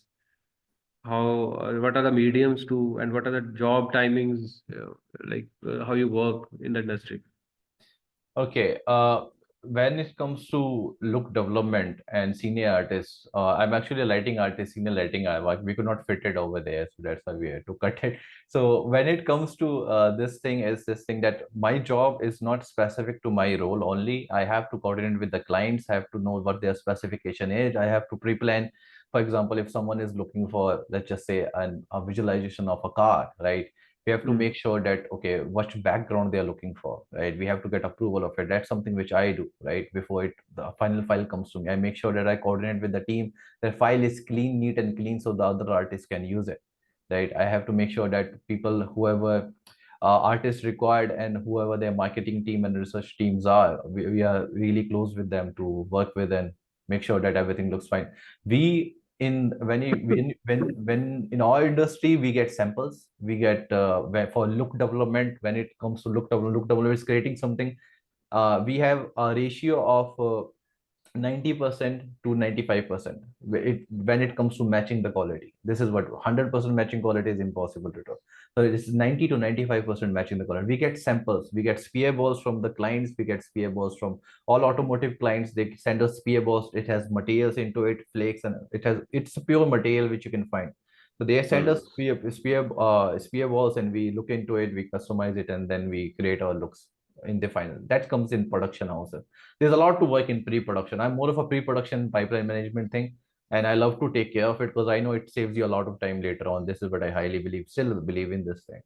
How what are the mediums to and what are the job timings? How you work in the industry? Okay. When it comes to look development and senior artists, I'm actually a lighting artist, senior lighting artist. We could not fit it over there, so that's why we had to cut it. So when it comes to this thing that my job is not specific to my role only. I have to coordinate with the clients. I have to know what their specification is. I have to pre-plan. For example, if someone is looking for, let's just say, a visualization of a car, right? We have to Hmm. make sure that okay, what background they are looking for, right? We have to get approval of it. That's something which I do, right? Before the final file comes to me, I make sure that I coordinate with the team. The file is clean, neat and clean, so the other artists can use it, right? I have to make sure that people, whoever artists required and whoever their marketing team and research teams are, we are really close with them to work with and make sure that everything looks fine. We in when in our industry we get samples, we get for look development. When it comes to look development is creating something. We have a ratio of 90% to 95% when it comes to matching the quality. This is what 100% matching quality is impossible to do. So it is 90 to 95% matching the quality. We get samples, we get spear balls from the clients, we get spear balls from all automotive clients. They send us spear balls, it has materials into it, flakes, and it's a pure material which you can find. So they send us spear balls, and we look into it, we customize it, and then we create our looks in the final. That comes in production also. There's a lot to work in pre-production. I'm more of a pre-production pipeline management thing, and I love to take care of it because I know it saves you a lot of time later on. This is what I highly believe, still believe in this thing.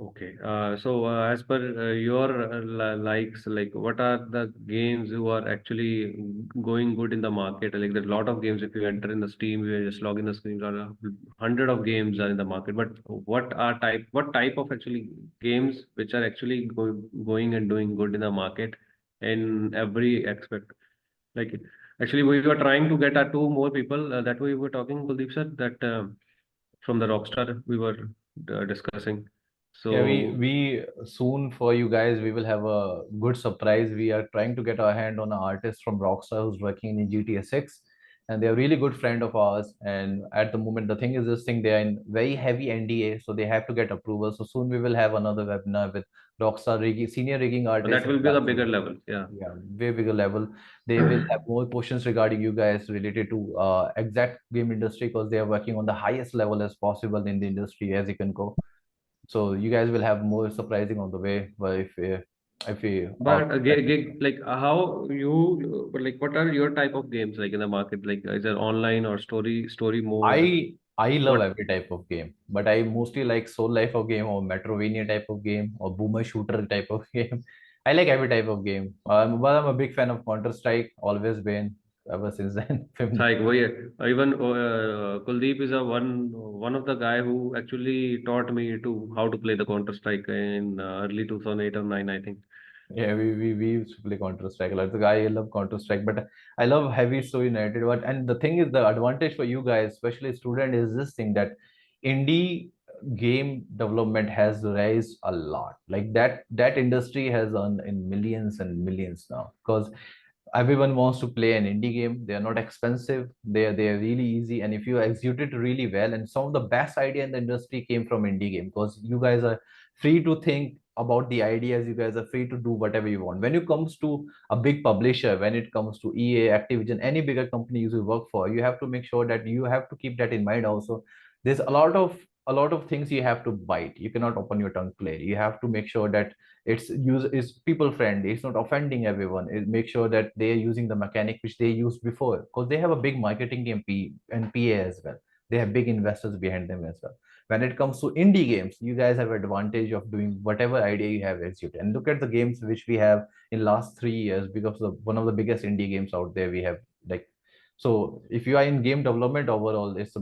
Okay. As per your likes, like what are the games who are actually going good in the market? Like there's a lot of games. If you enter in the Steam, you just log in the Steam. There are 100 of games are in the market. But what type of actually games which are actually going and doing good in the market in every aspect? Like actually, we were trying to get two more people that we were talking, Kuldeep sir, that from the Rockstar we were discussing. Yeah, we So we soon for you guys, we will have a good surprise. We are trying to get our hand on an artist from Rockstar who's working in GTA 6, and they're a really good friend of ours. And at the moment, the thing is this thing, they are in very heavy NDA, so they have to get approval. So soon we will have another webinar with Rockstar rigging, senior rigging artists that and will be the bigger platform. level. Yeah. Yeah, way bigger level. They will have more questions regarding you guys related to exact game industry because they are working on the highest level as possible in the industry as you can go. So you guys will have more surprising on the way. But if we But like how you like what are your type of games like in the market? Like is it online or story mode? I love What every type of game, but I mostly like Soul Life of game or Metrovania type of game or Boomer Shooter type of game. I like every type of game. But I'm a big fan of Counter Strike. Always been ever since then. like even Kuldeep is a one of the guy who actually taught me to how to play the Counter Strike in early 2008 or 9, I think. Yeah, we used to play Counter Strike. Like the guy, I love Counter Strike, but I love heavy story narrative. But and the thing is, the advantage for you guys, especially student, is this thing that indie game development has raised a lot. Like that industry has earned in millions and millions now because everyone wants to play an indie game. They are not expensive. They are really easy, and if you execute it really well, and some of the best idea in the industry came from indie game because you guys are free to think about the ideas. You guys are free to do whatever you want. When it comes to a big publisher, when it comes to EA, Activision, any bigger company you work for, you have to make sure that you have to keep that in mind also. There's a lot of things you have to bite. You cannot open your tongue play. You have to make sure that is people friendly, it's not offending everyone. It make sure that they are using the mechanic which they used before because they have a big marketing team and PA as well. They have big investors behind them as well. When it comes to indie games, you guys have advantage of doing whatever idea you have executed. And look at the games which we have in last 3 years because of one of the biggest indie games out there we have. Like, so if you are in game development overall, it's a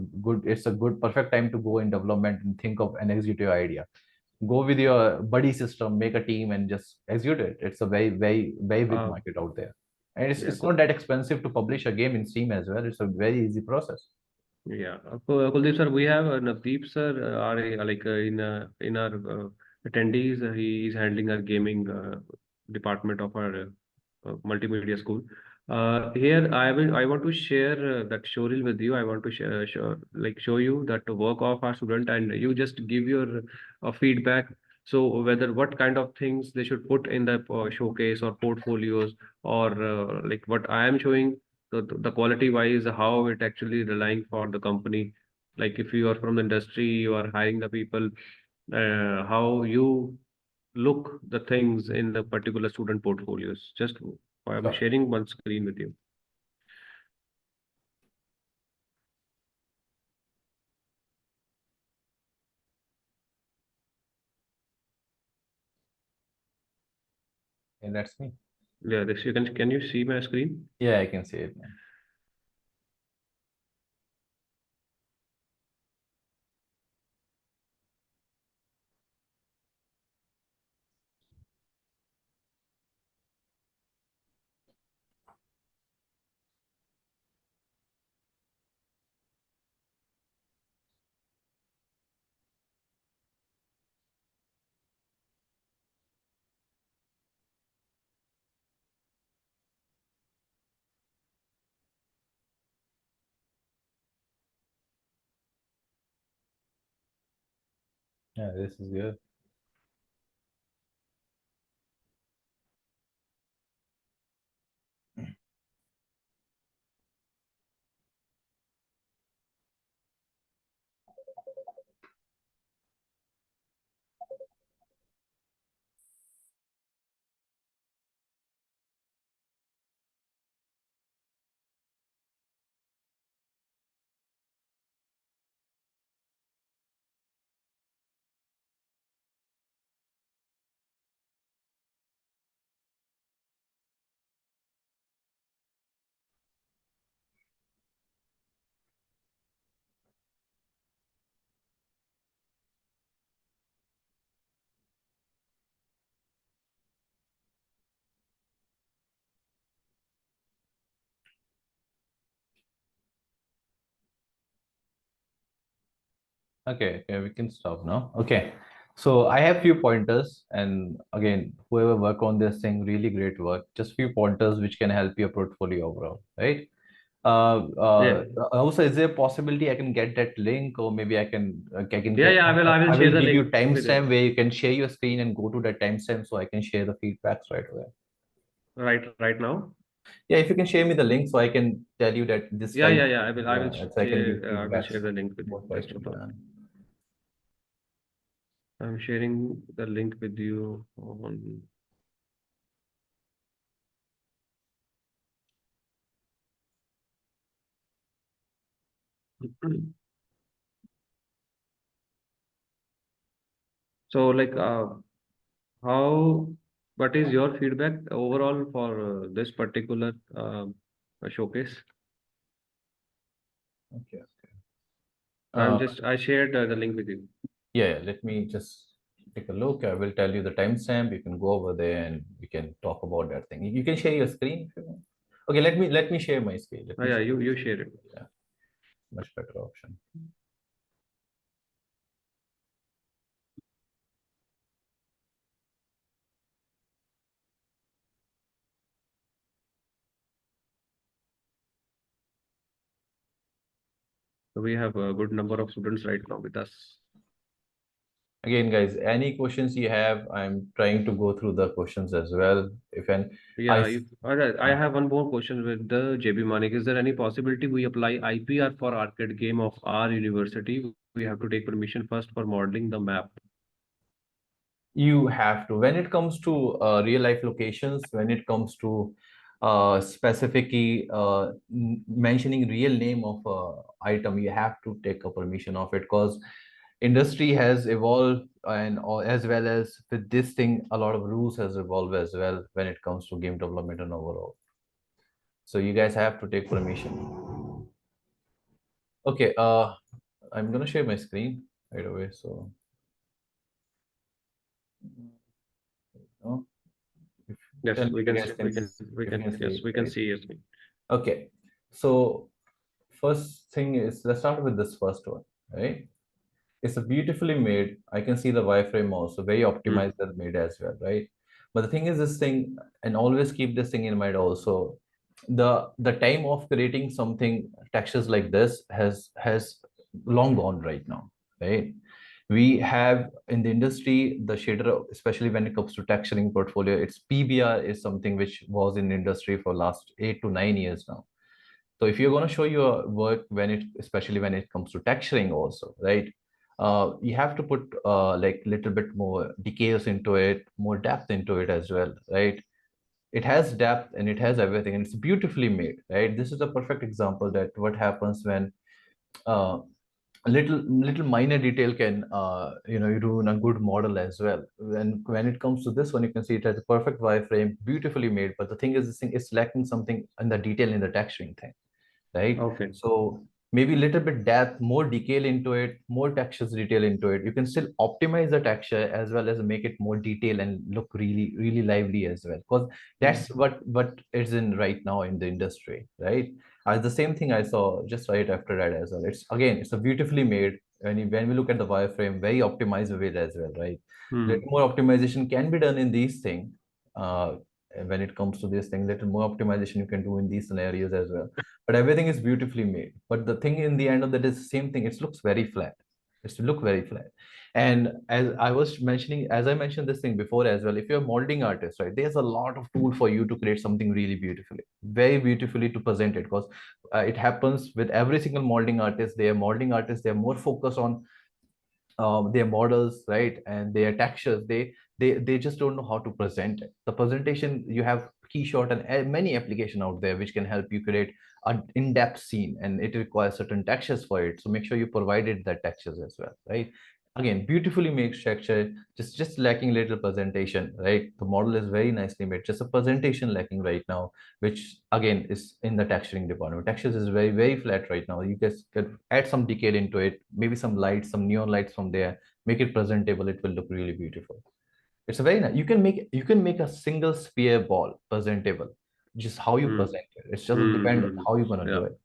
good perfect time to go in development and think of an execute your idea. Go with your buddy system, make a team, and just execute it. It's a very, very, very big Uh, market out there, and it's, yeah, it's not that expensive to publish a game in Steam as well. It's a very easy process. yeah. Kuldeep sir, we have Navdeep sir, like in our attendees. He is handling our gaming department of our multimedia school. Here, I want to share that showreel with you. I want to show you that work of our student, and you just give your feedback. So whether what kind of things they should put in the showcase or portfolios, or like what I am showing, the quality wise, how it actually relying for the company. Like if you are from the industry, you are hiring the people, how you look the things in the particular student portfolios. Just I'm Sure. sharing one screen with you. And that's me. Yeah, this you can you see my screen? Yeah, I can see it now. Yeah, this is good. Okay, okay, we can stop now. Okay, so I have few pointers, and again, whoever work on this thing, really great work. Just few pointers which can help your portfolio overall, right? Yeah. Also, is there a possibility I can get that link, or maybe I can Yeah, get, yeah, I will I share will the give you link with you. timestamp where you can share your screen and go to that timestamp so I can share the feedbacks right away. Right now. Yeah, if you can share me the link so I can tell you that this Yeah, time, yeah, yeah. I will yeah, so I can give I will feedbacks share the link with you. more Just quickly. hold on. Yeah. I'm sharing the link with you on. So, like, how, what is your feedback overall for this particular showcase? Okay. Uh, I shared the link with you. yeah, let me just take a look. I will tell you the timestamp. You can go over there and we can talk about that thing. You can share your screen if you want. Okay, let me share my screen. Let Oh, me yeah, share. you share it. Yeah, much better option. So we have a good number of students right now with us. Again, guys, any questions you have, I'm trying to go through the questions as well. If an I Yeah, all right, I have one more question with the JB Manik. Is there any possibility we apply IPR for arcade game of our university? We have to take permission first for modeling the map. You have to, when it comes to real life locations, when it comes to specifically mentioning real name of item, you have to take a permission of it because industry has evolved, and as well as with this thing a lot of rules has evolved as well when it comes to game development and overall, so you guys have to take permission. Okay, I'm gonna share my screen right away, so uh, if, tell Yes, me if you guys can if you can see yes, it, we can right? see yes. Okay, so first thing is, let's start with this first one, right? It's a beautifully made. I can see the wireframe also, very Hmm. optimized and made as well, right? But the thing is, this thing, and always keep this thing in mind also. The time of creating something textures like this has long gone right now, right? We have in the industry the shader, especially when it comes to texturing portfolio. It's PBR is something which was in industry for last 8 to 9 years now. So if you're going to show your work when it, especially when it comes to texturing also, right? You have to put like little bit more details into it, more depth into it as well, right? It has depth and it has everything, and it's beautifully made, right? This is a perfect example that what happens when uh, a little minor detail can you ruin a good model as well. When it comes to this one, you can see it has a perfect wireframe, beautifully made, but the thing is, this thing is lacking something in the detail in the texturing thing, right? Okay. So maybe a little bit depth, more detail into it, more textures detail into it. You can still optimize the texture as well as make it more detail and look really, really lively as well. Because Hmm. that's what is in right now in the industry, right? The same thing I saw just right after that as well. It's again, it's a beautifully made. When we look at the wireframe, very optimized with it as well, right? Little Hmm. more optimization can be done in these things. Uh, when it comes to this thing, little more optimization you can do in these scenarios as well, but everything is beautifully made. But the thing in the end of that is the same thing. It looks very flat. It's to look very flat. And as I mentioned this thing before as well, if you're a molding artist, right, there's a lot of tool for you to create something really beautifully, very beautifully to present it. Because it happens with every single molding artist. They are molding artists. They're more focused on their models, right, and their textures. They just don't know how to present it. The presentation, you have Keyshot and many application out there which can help you create an in-depth scene, and it requires certain textures for it. So make sure you provided that textures as well, right? Again, beautifully made structure, just lacking little presentation, right? The model is very nicely made, just a presentation lacking right now, which again is in the texturing department. Textures is very flat right now. You guys could add some detail into it, maybe some lights, some neon lights from there, make it presentable. It will look really beautiful. It's a very nice. You can make a single sphere ball presentable. Just how you Hmm. present it. It doesn't depend how you're gonna do Yeah. it.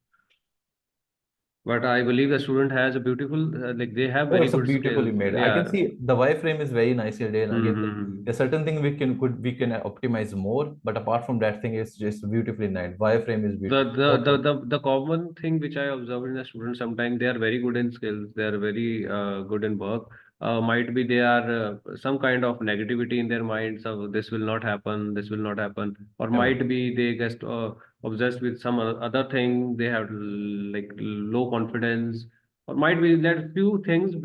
But I believe the student has a beautiful, like they have Oh, very it's a good beautifully skills. made. I can Yeah. see the wireframe is very nicely done. Again, Mm-hmm. there's certain thing we can optimize more, but apart from that thing, it's just beautifully nice. Wireframe is The, beautiful. the the the the common thing which I observe in the students, sometimes they are very good in skills, they are very good in work. Might be they are some kind of negativity in their minds of this will not happen, this will not happen, or Yeah. might be they just obsessed with some other thing. They have like low confidence, or might be that few things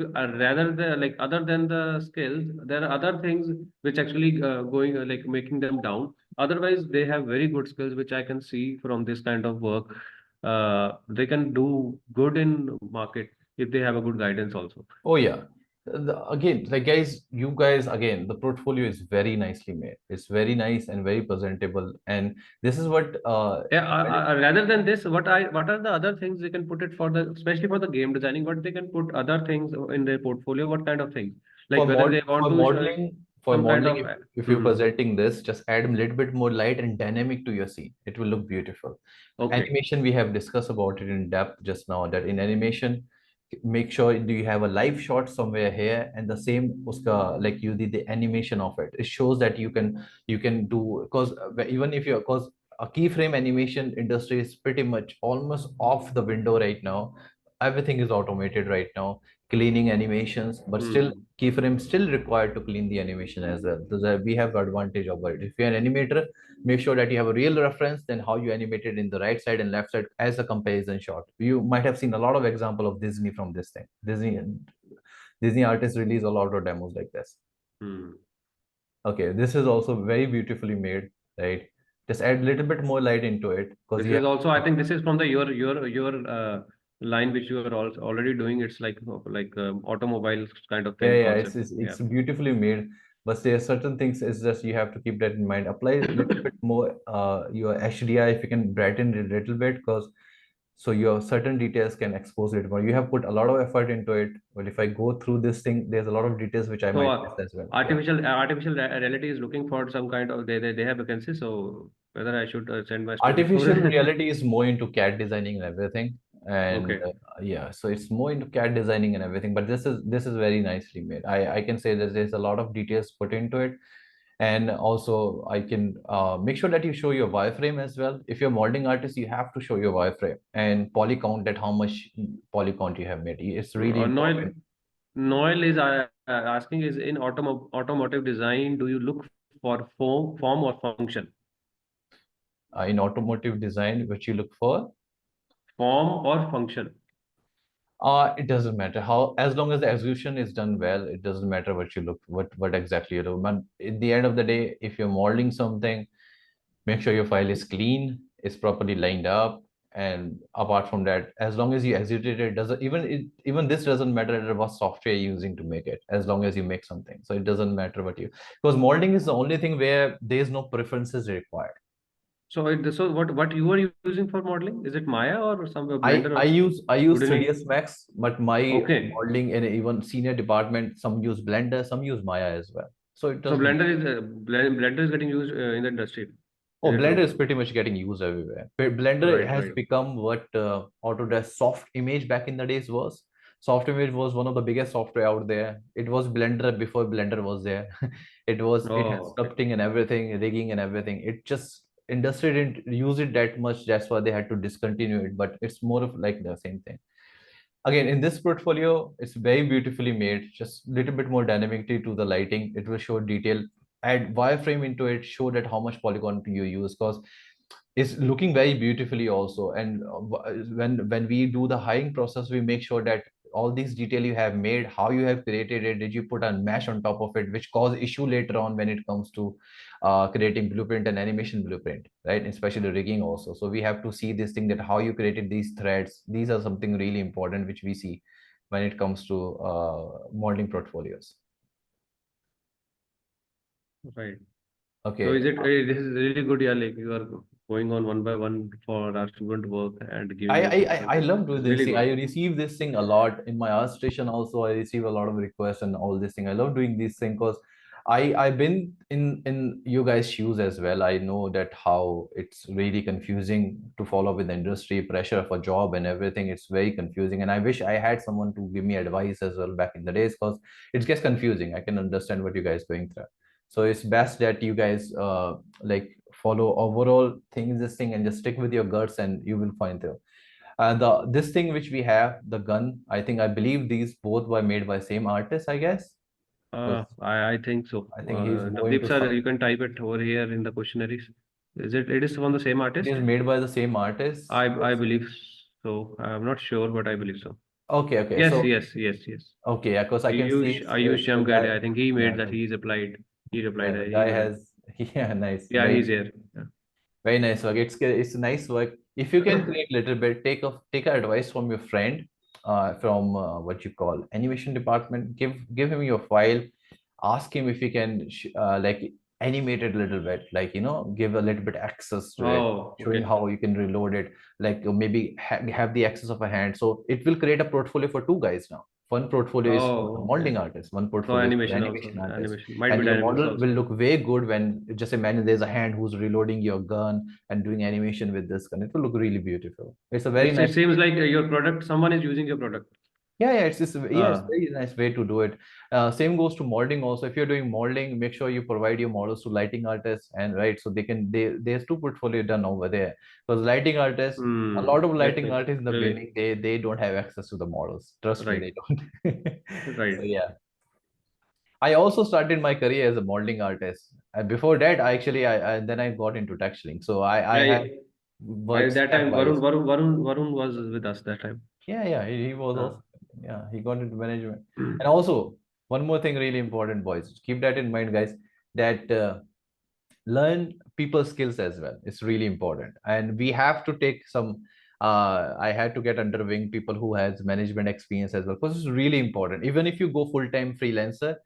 rather than like other than the skills, there are other things which actually going like making them down. Otherwise, they have very good skills, which I can see from this kind of work. They can do good in market if they have a good guidance also. Oh yeah. Again, like guys, you guys again, the portfolio is very nicely made. It's very nice and very presentable. And this is what Yeah, rather than this, what are the other things they can put it for the, especially for the game designing? What they can put other things in their portfolio? What kind of things? Like whether they want for to modeling for some kind modeling, of. if you're Mhm. presenting this, just add a little bit more light and dynamic to your scene. It will look beautiful. Okay. Animation, we have discussed about it in depth just now, that in animation, make sure do you have a live shot somewhere here, and the same uska, like you did the animation of it. It shows that you can do, because even if you're, because a keyframe animation industry is pretty much almost off the window right now. Everything is automated right now, cleaning animations, but still Hmm. keyframe still required to clean the animation as well. So that we have advantage over it. If you're an animator, make sure that you have a real reference, then how you animated in the right side and left side as a comparison shot. You might have seen a lot of example of Disney from this thing. Disney artists release a lot of demos like this. Hmm. Okay, this is also very beautifully made, right? Just add a little bit more light into it because This you is also, I have. think, this is from the your line which you are also already doing. It's like automobiles kind of Yeah, thing yeah, concept. it's Yeah. beautifully made, but there are certain things. It's just you have to keep that in mind. Apply a little bit more your HDR if you can brighten it a little bit, because so your certain details can expose it more. You have put a lot of effort into it, but if I go through this thing, there's a lot of details which I So might miss as well. Yeah. artificial reality is looking for some kind of they have vacancy. So whether I should send my student for. Artificial reality is more into CAD designing and everything, and Okay. yeah, so it's more into CAD designing and everything. But this is very nicely made. I can say that there's a lot of details put into it, and also I can make sure that you show your wireframe as well. If you're a molding artist, you have to show your wireframe and poly count, that how much poly count you have made. It's really Noel important. Noel is asking, is in automotive design, do you look for form or function? In automotive design, which you look for. Form or function? It doesn't matter how, as long as the execution is done well, it doesn't matter what you look, what exactly you do. But at the end of the day, if you're modeling something, make sure your file is clean, is properly lined up, and apart from that, as long as you execute it, doesn't even this doesn't matter what software you're using to make it, as long as you make something. So it doesn't matter what you, because modeling is the only thing where there is no preferences required. So what you are using for modeling? Is it Maya or some I Blender I or use I use wooden ink? 3ds Max, but my Okay. modeling and even senior department, some use Blender, some use Maya as well. So it So doesn't. Blender is getting used in the industry. Oh, Is it Blender true? is pretty much getting used everywhere. But Blender Right, has right. become what Autodesk Soft Image back in the days was. Soft Image was one of the biggest software out there. It was Blender before Blender was there. It had Oh, okay. sculpting and everything, rigging and everything. It just industry didn't use it that much. That's why they had to discontinue it. But it's more of like the same thing. Again, in this portfolio, it's very beautifully made, just a little bit more dynamicity to the lighting. It will show detail, add wireframe into it, show that how much polygon you use, because it's looking very beautifully also. And when we do the hiring process, we make sure that all these detail you have made, how you have created it, did you put a mesh on top of it, which cause issue later on when it comes to creating blueprint and animation blueprint, right? Especially rigging also. So we have to see this thing, that how you created these threads. These are something really important which we see when it comes to modeling portfolios. Right. So Okay. is it, this is really good, yeah, like you are going on one by one for our student work and giving I, your I I feedback. I It's love doing this really thing. good. I receive this thing a lot in my art station also. I receive a lot of requests and all this thing. I love doing these things because I've been in you guys' shoes as well. I know that how it's really confusing to follow with the industry pressure for job and everything. It's very confusing, and I wish I had someone to give me advice as well back in the days, because it gets confusing. I can understand what you guys going through. So it's best that you guys like follow overall things this thing and just stick with your guts, and you will find through. The this thing which we have, the gun, I believe these both were made by same artist, I guess. Because I think so. I think he's going Navdeep to sir, some. you can type it over here in the questionnaires. Is it, it is from the same It artist? is made by the same artist. I believe so. I'm not sure, but I believe so. Okay, okay. Yes, So yes, yes, yes. okay, yeah, because I can see Ayush the guy. Shamgade, I think he Yeah, made that. He's applied. He yeah, replied. the He guy made it. has. Yeah, nice, Yeah, very he's here. Yeah. very nice work. It's nice work. If you can create little bit, take a advice from your friend, from what you call animation department. Give him your file, ask him if he can like animate it a little bit, like give a little bit access to it, Oh, showing okay. how you can reload it, like maybe have the access of a hand, so it will create a portfolio for two guys now. One portfolio is for the Oh, okay. modeling artist, one So portfolio is for the animation also. animation artist, Animation might be and your dynamics model will also. look very good when, just imagine there's a hand who's reloading your gun and doing animation with this gun. It will look really beautiful. It's a very It nice. seems like your product, someone is using your product. Yeah, yeah, it's just, yeah, it's Ah, very nice way to do it. Same goes to modeling also. If you're doing modeling, make sure you provide your models to lighting artists, and right, so there's two portfolio done over there. Because lighting artists, a lot of lighting It artists in the really, beginning, they don't have access to the models. Trust me, right, they don't. So right. yeah, I also started my career as a modeling artist. And before that, I then I got into texturing. So I Yeah, have worked that time stepwise. Varun was with us that time. Yeah, yeah, he was Ah. also, yeah, he got into management. And also, one more thing really important, boys, keep that in mind, guys, that learn people skills as well. It's really important. And we have to take some, I had to get under wing people who has management experience as well, because it's really important. Even if you go full-time freelancer,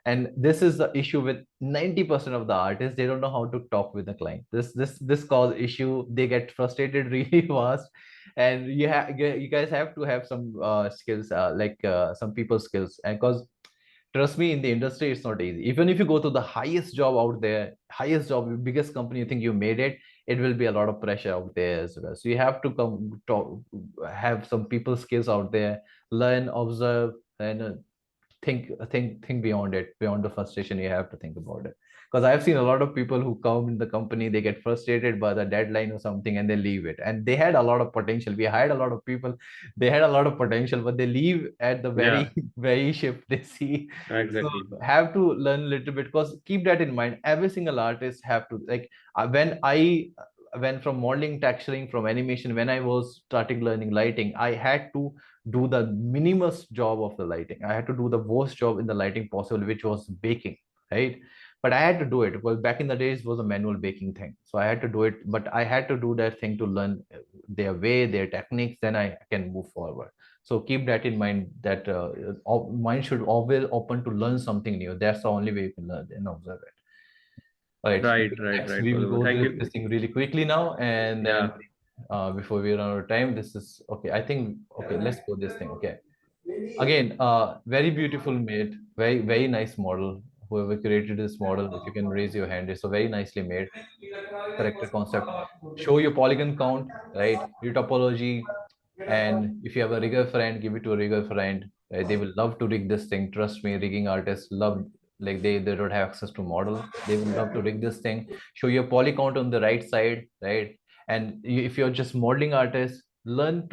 and this is the issue with 90% of the artists, they don't know how to talk with the client. This cause issue. They get frustrated really fast, and you guys have to have some skills, like some people skills, and because trust me, in the industry it's not easy. Even if you go to the highest job out there, highest job, biggest company, you think you made it, it will be a lot of pressure out there as well. So you have to come talk, have some people skills out there, learn, observe, and think beyond it, beyond the frustration. You have to think about it, because I've seen a lot of people who come in the company, they get frustrated by the deadline or something, and they leave it, and they had a lot of potential. We hired a lot of people, they had a lot of potential, but they leave at the Yeah, very very shift they see. So exactly. have to learn a little bit, because keep that in mind. Every single artist have to, like, when I went from modeling, texturing, from animation, when I was starting learning lighting, I had to do the minimum job of the lighting. I had to do the worst job in the lighting possible, which was baking, right? But I had to do it. Well, back in the days, it was a manual baking thing. So I had to do it, but I had to do that thing to learn their way, their techniques, then I can move forward. So keep that in mind, that mind should always open to learn something new. That's the only way you can learn and observe it. All right. Right, right, Next, right. we will Well, go thank through you. this thing really quickly now, and then Yeah, before we run out of time, this is okay. I think okay. Let's go this thing. Okay. Again, very beautiful made, very nice model. Whoever created this model, if you can raise your hand, it's a very nicely made character concept. Show your polygon count, right? Your topology, and if you have a rigger friend, give it to a rigger friend. Right? They will love to rig this thing. Trust me, rigging artists love, like they don't have access to model. They will love to rig this thing. Show your poly count on the right side, right? And if you're just modeling artist, learn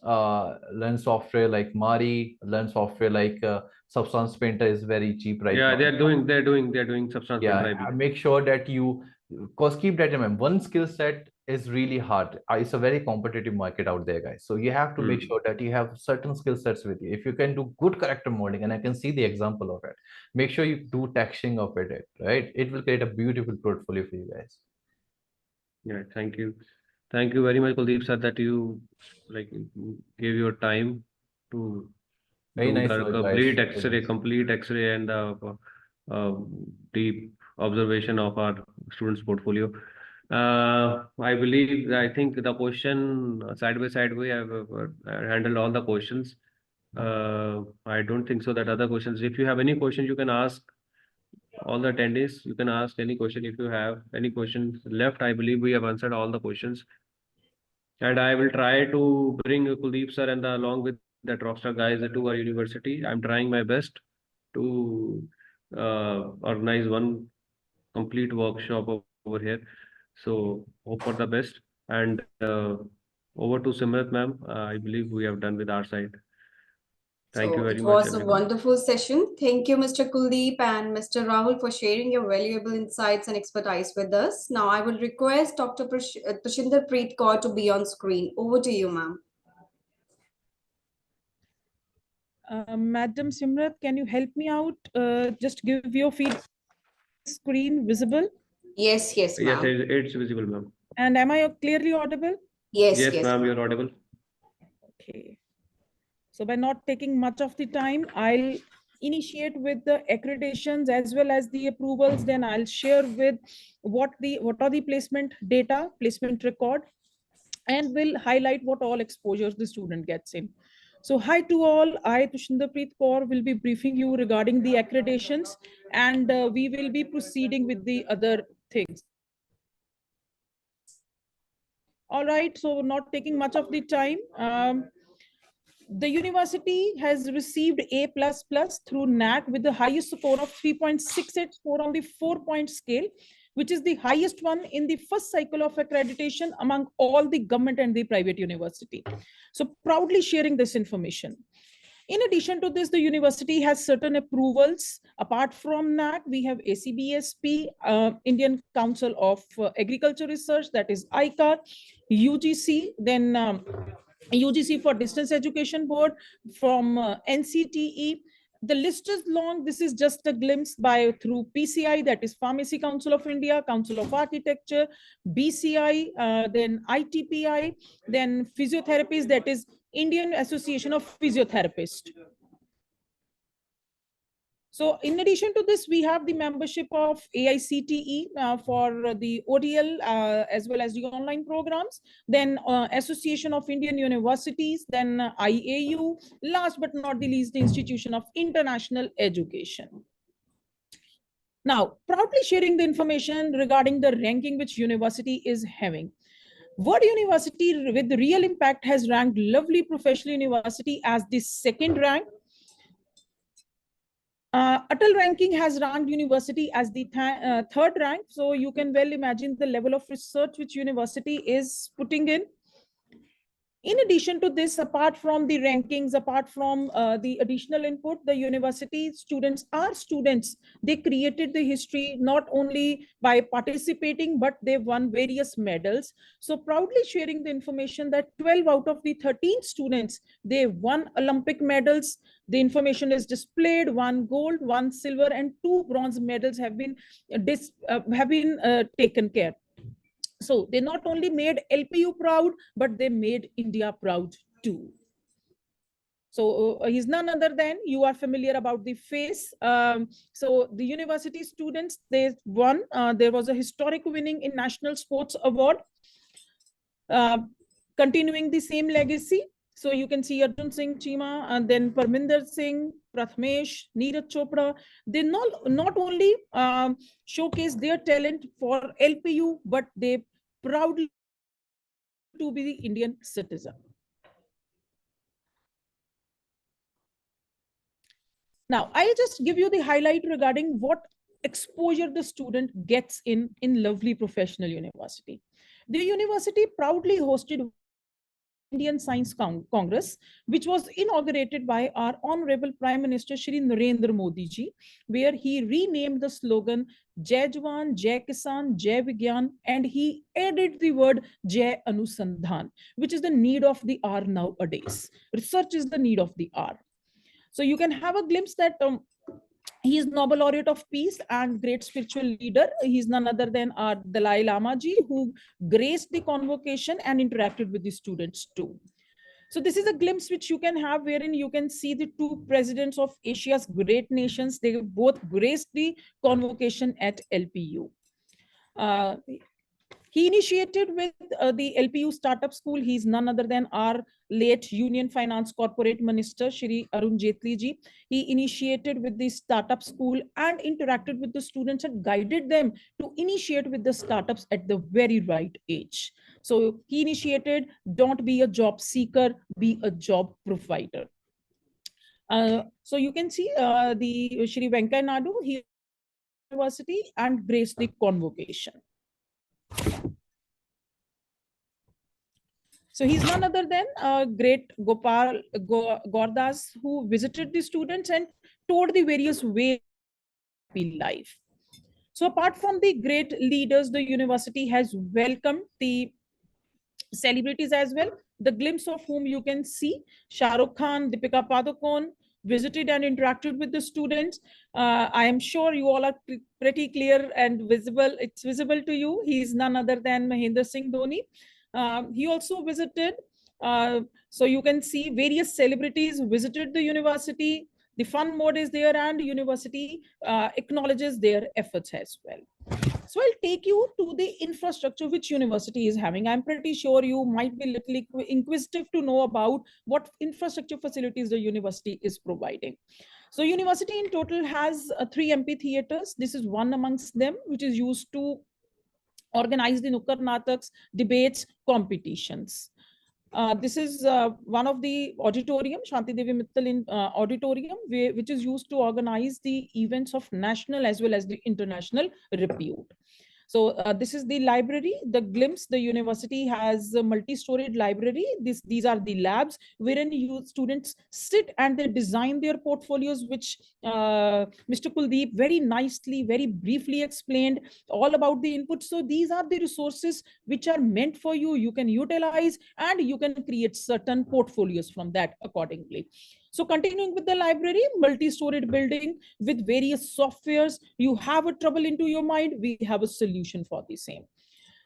learn software like Mari, learn software like Substance Painter is very cheap right Yeah, now. they're doing Substance Painter, I Yeah, believe. make sure that you, because keep that in mind, one skill set is really hard. It's a very competitive market out there, guys. So you have to make Hmm. sure that you have certain skill sets with you. If you can do good character modeling, and I can see the example of it, make sure you do texting of it, right? It will create a beautiful portfolio for you guys. Yeah, thank you. Thank you very much, Kuldeep sir, that you like gave your time to Very do nice the work, guys. Very nice. complete X-ray and uh, deep observation of our students' portfolio. I think the question side by side way I've handled all the questions. I don't think so that other questions. If you have any questions, you can ask all the attendees. You can ask any question if you have any questions left. I believe we have answered all the questions. And I will try to bring Kuldeep sir and along with that rockstar guys to our university. I'm trying my best to organize one complete workshop over here. So hope for the best. And over to Simrat ma'am. I believe we have done with our side. Thank you So very it much, was a everyone. wonderful session. Thank you, Mr. Kuldeep and Mr. Rahul, for sharing your valuable insights and expertise with us. Now, I will request Dr. Tushinder Preet Kaur to be on screen. Over to you, ma'am. Madam Simrat, can you help me out? Just give your feed screen visible. Yes, yes, Yes, ma'am. it's visible, ma'am. And am I clearly audible? Yes, Yes, yes, ma'am, ma'am. you're audible. Okay. So by not taking much of the time, I'll initiate with the accreditations as well as the approvals. Then I'll share with what are the placement data, placement record, and will highlight what all exposures the student gets in. So hi to all, I Tushinderpreet Kaur will be briefing you regarding the accreditations, and we will be proceeding with the other things. All right, so not taking much of the time. The university has received A++ through NAC with the highest score of 3.68 score on the 4-point scale, which is the highest one in the first cycle of accreditation among all the government and the private university. So proudly sharing this information. In addition to this, the university has certain approvals. Apart from NAC, we have ACBSP, Indian Council of Agriculture Research, that is ICAR, UGC, then UGC for Distance Education Board, from NCTE. The list is long. This is just a glimpse by through PCI, that is Pharmacy Council of India, Council of Architecture, BCI, then ITPI, then physiotherapies, that is Indian Association of Physiotherapists. So in addition to this, we have the membership of AICTE for the ODL as well as the online programs, then Association of Indian Universities, then IAU, last but not the least, the Institution of International Education. Now, proudly sharing the information regarding the ranking which university is having. Word University with real impact has ranked Lovely Professional University as the second rank. Atal ranking has ranked university as the third rank. So you can well imagine the level of research which university is putting in. In addition to this, apart from the rankings, apart from the additional input, the university students are students. They created the history not only by participating, but they won various medals. So proudly sharing the information that 12 out of the 13 students, they won Olympic medals. The information is displayed: 1 gold, 1 silver, and 2 bronze medals have been taken care. So they not only made LPU proud, but they made India proud too. So he's none other than, you are familiar about the face. So the university students, they won. There was a historic winning in National Sports Award, continuing the same legacy. So you can see Arjun Singh Chima, and then Parminder Singh, Prathmesh, Neeraj Chopra. They not only showcase their talent for LPU, but they proudly to be the Indian citizen. Now, I'll just give you the highlight regarding what exposure the student gets in Lovely Professional University. The university proudly hosted Indian Science Congress, which was inaugurated by our Honorable Prime Minister Shri Narendra Modi ji, where he renamed the slogan Jai Jawan, Jai Kisan, Jai Vigyan, and he added the word Jai Anusandhan, which is the need of the hour nowadays. Research is the need of the hour. So you can have a glimpse that he is Nobel Laureate of Peace and great spiritual leader. He is none other than our Dalai Lama ji, who graced the convocation and interacted with the students too. So this is a glimpse which you can have, wherein you can see the two presidents of Asia's great nations. They both graced the convocation at LPU. He initiated with the LPU Startup School. He's none other than our late Union Finance Corporate Minister, Shri Arun Jaitley ji. He initiated with the Startup School and interacted with the students and guided them to initiate with the startups at the very right age. So he initiated, don't be a job seeker, be a job provider. So you can see the Shri Venkaiah Naidu, he university and graced the convocation. So he's none other than great Gopal Gordas, who visited the students and toured the various ways of happy life. So apart from the great leaders, the university has welcomed the celebrities as well, the glimpse of whom you can see. Shah Rukh Khan, Deepika Padukone visited and interacted with the students. I am sure you all are pretty clear and visible. It's visible to you. He is none other than Mahendra Singh Dhoni. He also visited. So you can see various celebrities visited the university. The fun mode is there, and university acknowledges their efforts as well. So I'll take you to the infrastructure which university is having. I'm pretty sure you might be little inquisitive to know about what infrastructure facilities the university is providing. So university in total has 3 amphitheaters. This is one amongst them, which is used to organize the Nukkad Nataks, debates, competitions. This is one of the auditorium, Shanti Devi Mittal in auditorium, which is used to organize the events of national as well as the international repute. So this is the library, the glimpse. The university has a multi-storied library. These are the labs wherein students sit and they design their portfolios, which Mr. Kuldeep very nicely, very briefly explained all about the input. So these are the resources which are meant for you. You can utilize and you can create certain portfolios from that accordingly. So continuing with the library, multi-storied building with various softwares. You have a trouble into your mind, we have a solution for the same.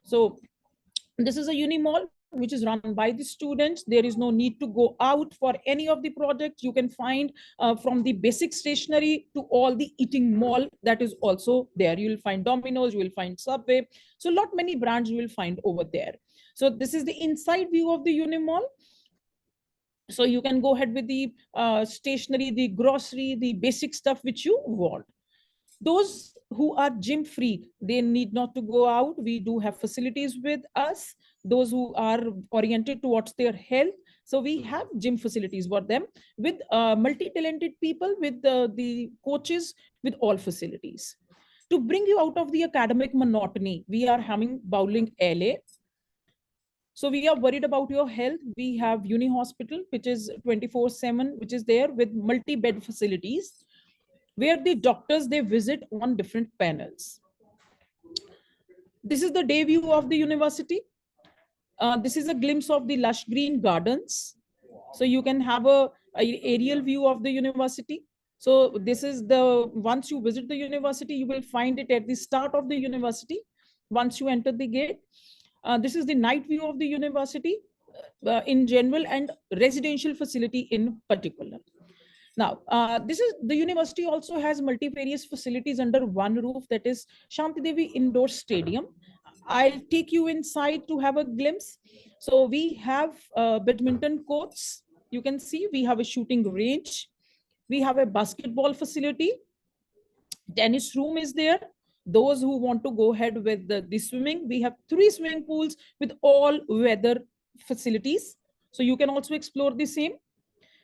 So this is a uni mall which is run by the students. There is no need to go out for any of the projects. You can find from the basic stationery to all the eating mall that is also there. You will find Domino's, you will find Subway. So lot many brands you will find over there. So this is the inside view of the uni mall. So you can go ahead with the stationery, the grocery, the basic stuff which you want. Those who are gym freak, they need not to go out. We do have facilities with us. Those who are oriented towards their health, so we have gym facilities for them with multi-talented people, with the coaches, with all facilities. To bring you out of the academic monotony, we are having bowling LA. So we are worried about your health. We have Uni Hospital, which is 24/7, which is there with multi-bed facilities, where the doctors, they visit on different panels. This is the day view of the university. This is a glimpse of the lush green gardens. So you can have a aerial view of the university. So this is the, once you visit the university, you will find it at the start of the university. Once you enter the gate, this is the night view of the university in general and residential facility in particular. Now, this is the university also has multifarious facilities under one roof, that is Shanti Devi Indoor Stadium. I'll take you inside to have a glimpse. So we have badminton courts. You can see we have a shooting range. We have a basketball facility. Tennis room is there. Those who want to go ahead with the swimming, we have 3 swimming pools with all weather facilities. So you can also explore the same.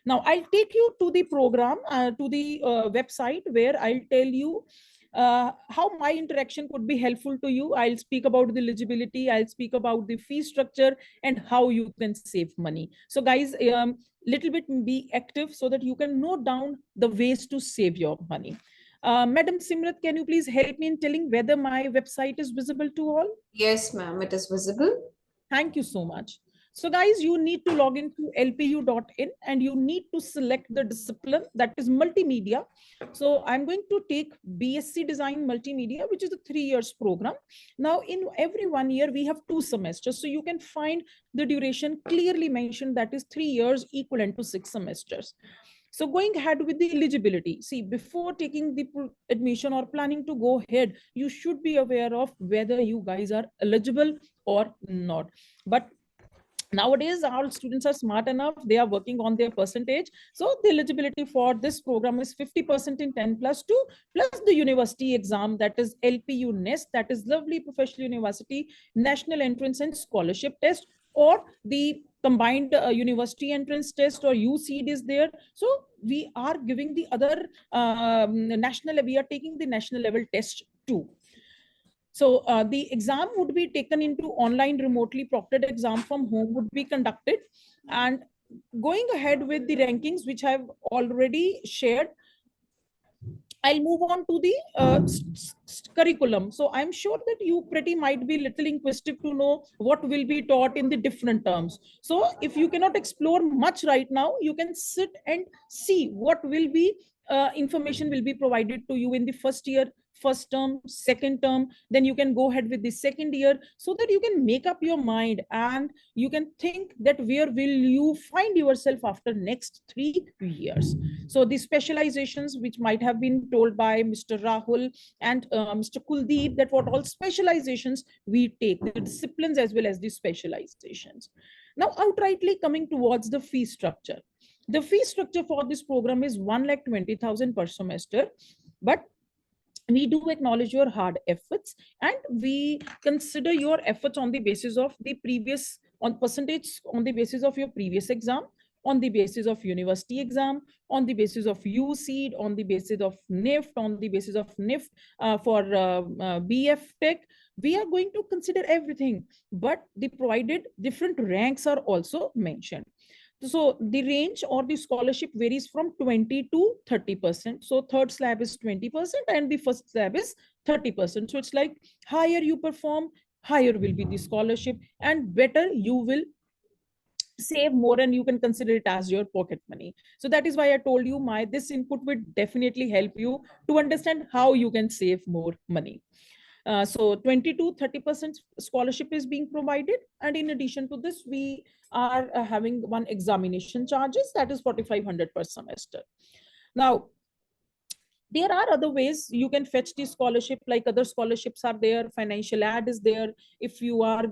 Now I'll take you to the program, to the website, where I'll tell you how my interaction could be helpful to you. I'll speak about the eligibility, I'll speak about the fee structure, and how you can save money. So guys, little bit be active so that you can note down the ways to save your money. Madam Simrat, can you please help me in telling whether my website is visible to all? Yes, ma'am, it is visible. Thank you so much. So guys, you need to log into lpu.in and you need to select the discipline that is multimedia. So I'm going to take BSc Design Multimedia, which is a 3 years program. Now in every 1 year, we have 2 semesters. So you can find the duration clearly mentioned, that is 3 years equivalent to 6 semesters. So going ahead with the eligibility, see, before taking the admission or planning to go ahead, you should be aware of whether you guys are eligible or not. But nowadays all students are smart enough, they are working on their percentage. So the eligibility for this program is 50% in 10+2 plus the university exam, that is LPU NEST, that is Lovely Professional University National Entrance and Scholarship Test, or the combined university entrance test, or UCED is there. So we are giving the other we are taking the national level test too. So the exam would be taken into online remotely proctored exam from home would be conducted. And going ahead with the rankings, which I've already shared, I'll move on to the curriculum. So I'm sure that you pretty might be little inquisitive to know what will be taught in the different terms. So if you cannot explore much right now, you can sit and see what will be information will be provided to you in the first year, first term, second term. Then you can go ahead with the second year, so that you can make up your mind and you can think that where will you find yourself after next 3 years. So the specializations, which might have been told by Mr. Rahul and Mr. Kuldeep, that what all specializations we take, the disciplines as well as the specializations. Now, outrightly coming towards the fee structure. The fee structure for this program is 1,20,000 per semester, but we do acknowledge your hard efforts and we consider your efforts on the basis of the previous, on percentage, on the basis of your previous exam, on the basis of university exam, on the basis of UCED, on the basis of NIFT, on the basis of NIFT for BF Tech. We are going to consider everything, but the provided different ranks are also mentioned. So the range or the scholarship varies from 20 to 30%. So third slab is 20% and the first slab is 30%. So it's like higher you perform, higher will be the scholarship, and better you will save more and you can consider it as your pocket money. So that is why I told you this input would definitely help you to understand how you can save more money. So 20 to 30% scholarship is being provided. And in addition to this, we are having one examination charges, that is 4,500 per semester. Now, there are other ways you can fetch the scholarship, like other scholarships are there, financial aid is there. If you are,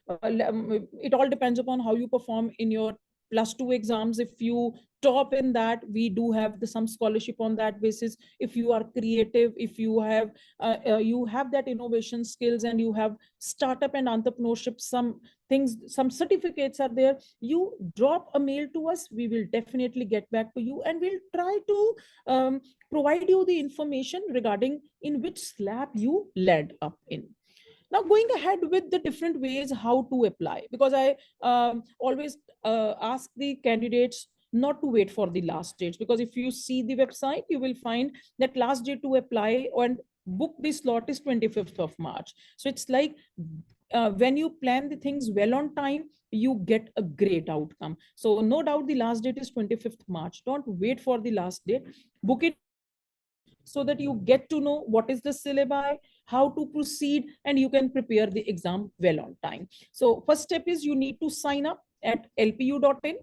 it all depends upon how you perform in your +2 exams. If you top in that, we do have some scholarship on that basis. If you are creative, if you have that innovation skills and you have startup and entrepreneurship, some things, some certificates are there, you drop a mail to us, we will definitely get back to you and we'll try to provide you the information regarding in which slab you led up in. Now, going ahead with the different ways how to apply, because I always ask the candidates not to wait for the last dates, because if you see the website, you will find that last date to apply and book the slot is 25th of March. So it's like when you plan the things well on time, you get a great outcome. So no doubt the last date is 25th March. Don't wait for the last date, book it so that you get to know what is the syllabi, how to proceed, and you can prepare the exam well on time. So first step is you need to sign up at lpu.in.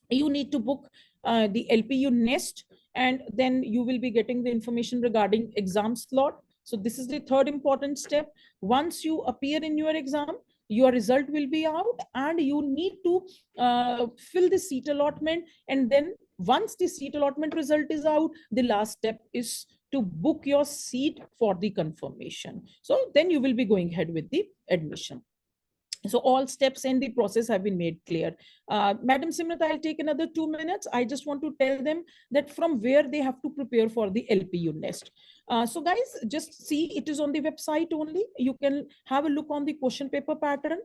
You need to book the LPU NEST, and then you will be getting the information regarding exam slot. So this is the third important step. Once you appear in your exam, your result will be out and you need to fill the seat allotment. And then once the seat allotment result is out, the last step is to book your seat for the confirmation. So then you will be going ahead with the admission. So all steps in the process have been made clear. Madam Simrat, I'll take another 2 minutes. I just want to tell them that from where they have to prepare for the LPU nest. So guys, just see, it is on the website only. You can have a look on the question paper pattern,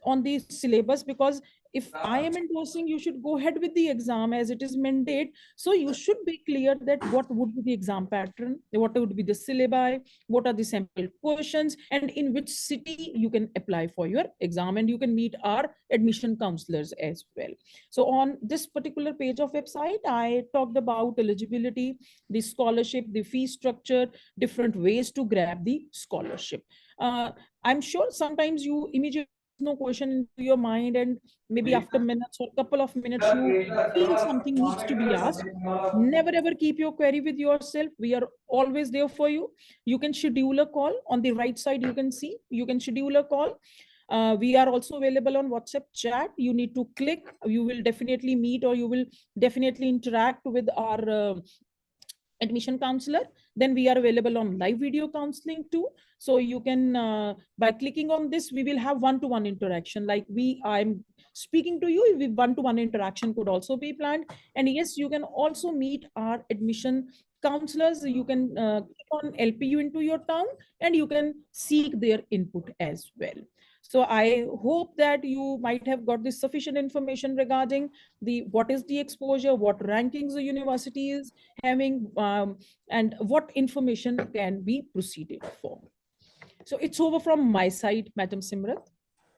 on the syllabus, because if I am endorsing, you should go ahead with the exam as it is mandate. So you should be clear that what would be the exam pattern, what would be the syllabi, what are the sample questions, and in which city you can apply for your exam, and you can meet our admission counselors as well. So on this particular page of website, I talked about eligibility, the scholarship, the fee structure, different ways to grab the scholarship. I'm sure sometimes you immediately no question into your mind, and maybe after minutes or couple of minutes you feel something needs to be asked. Never ever keep your query with yourself. We are always there for you. You can schedule a call. On the right side you can see you can schedule a call. We are also available on WhatsApp chat. You need to click, you will definitely meet, or you will definitely interact with our admission counselor. Then we are available on live video counseling too. So you can by clicking on this, we will have one-to-one interaction, like I'm speaking to you. One-to-one interaction could also be planned. And yes, you can also meet our admission counselors. You can click on LPU into your town, and you can seek their input as well. So I hope that you might have got this sufficient information regarding the what is the exposure, what rankings the university is having, and what information can be proceeded for. So it's over from my side, Madam Simrat.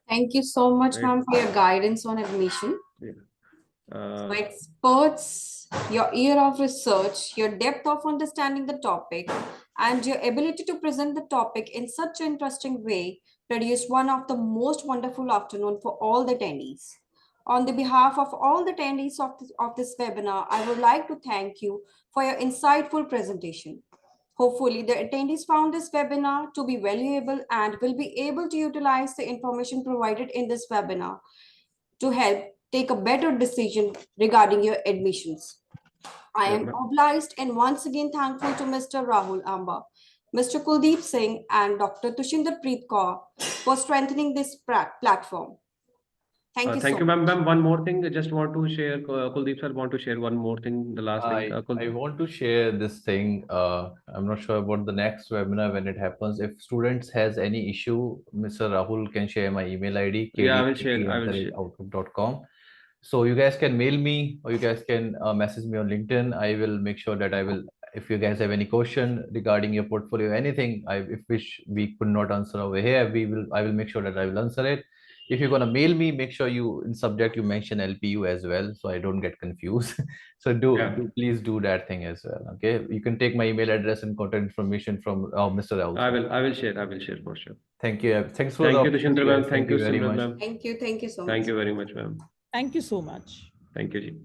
Thank you so much, Right. ma'am, for your guidance on admission. Uh, So experts, your ear of research, your depth of understanding the topic, and your ability to present the topic in such an interesting way produced one of the most wonderful afternoon for all the attendees. On the behalf of all the attendees of this webinar, I would like to thank you for your insightful presentation. Hopefully, the attendees found this webinar to be valuable and will be able to utilize the information provided in this webinar to help take a better decision regarding your admissions. I am obliged and once again thankful to Mr. Rahul Amba, Mr. Kuldeep Singh, and Dr. Tushinder Preet Kaur for strengthening this platform. Thank you thank so you, much. ma'am. One more thing, I just want to share, Kuldeep sir want to share one more thing, the last thing. I want to share this thing. I'm not sure about the next webinar when it happens. If students has any issue, Mr. Rahul can share my email ID, Yeah, I will share. outlook.com. So you guys can mail me, or you guys can message me on LinkedIn. I will make sure that I will, if you guys have any question regarding your portfolio, anything, if which we could not answer over here, I will make sure that I will answer it. If you're gonna mail me, make sure you in subject you mention LPU as well, so I don't get confused. So please do that thing as well. Okay, you can take my email address and contact information from Mr. Rahul. I will share for sure. Thank you. Thanks for Thank the you, Tushinder ma'am. guys. Thank you, very Simran much. ma'am. Thank you so much. Thank you very much, ma'am. Thank you so much. Thank you. Ji.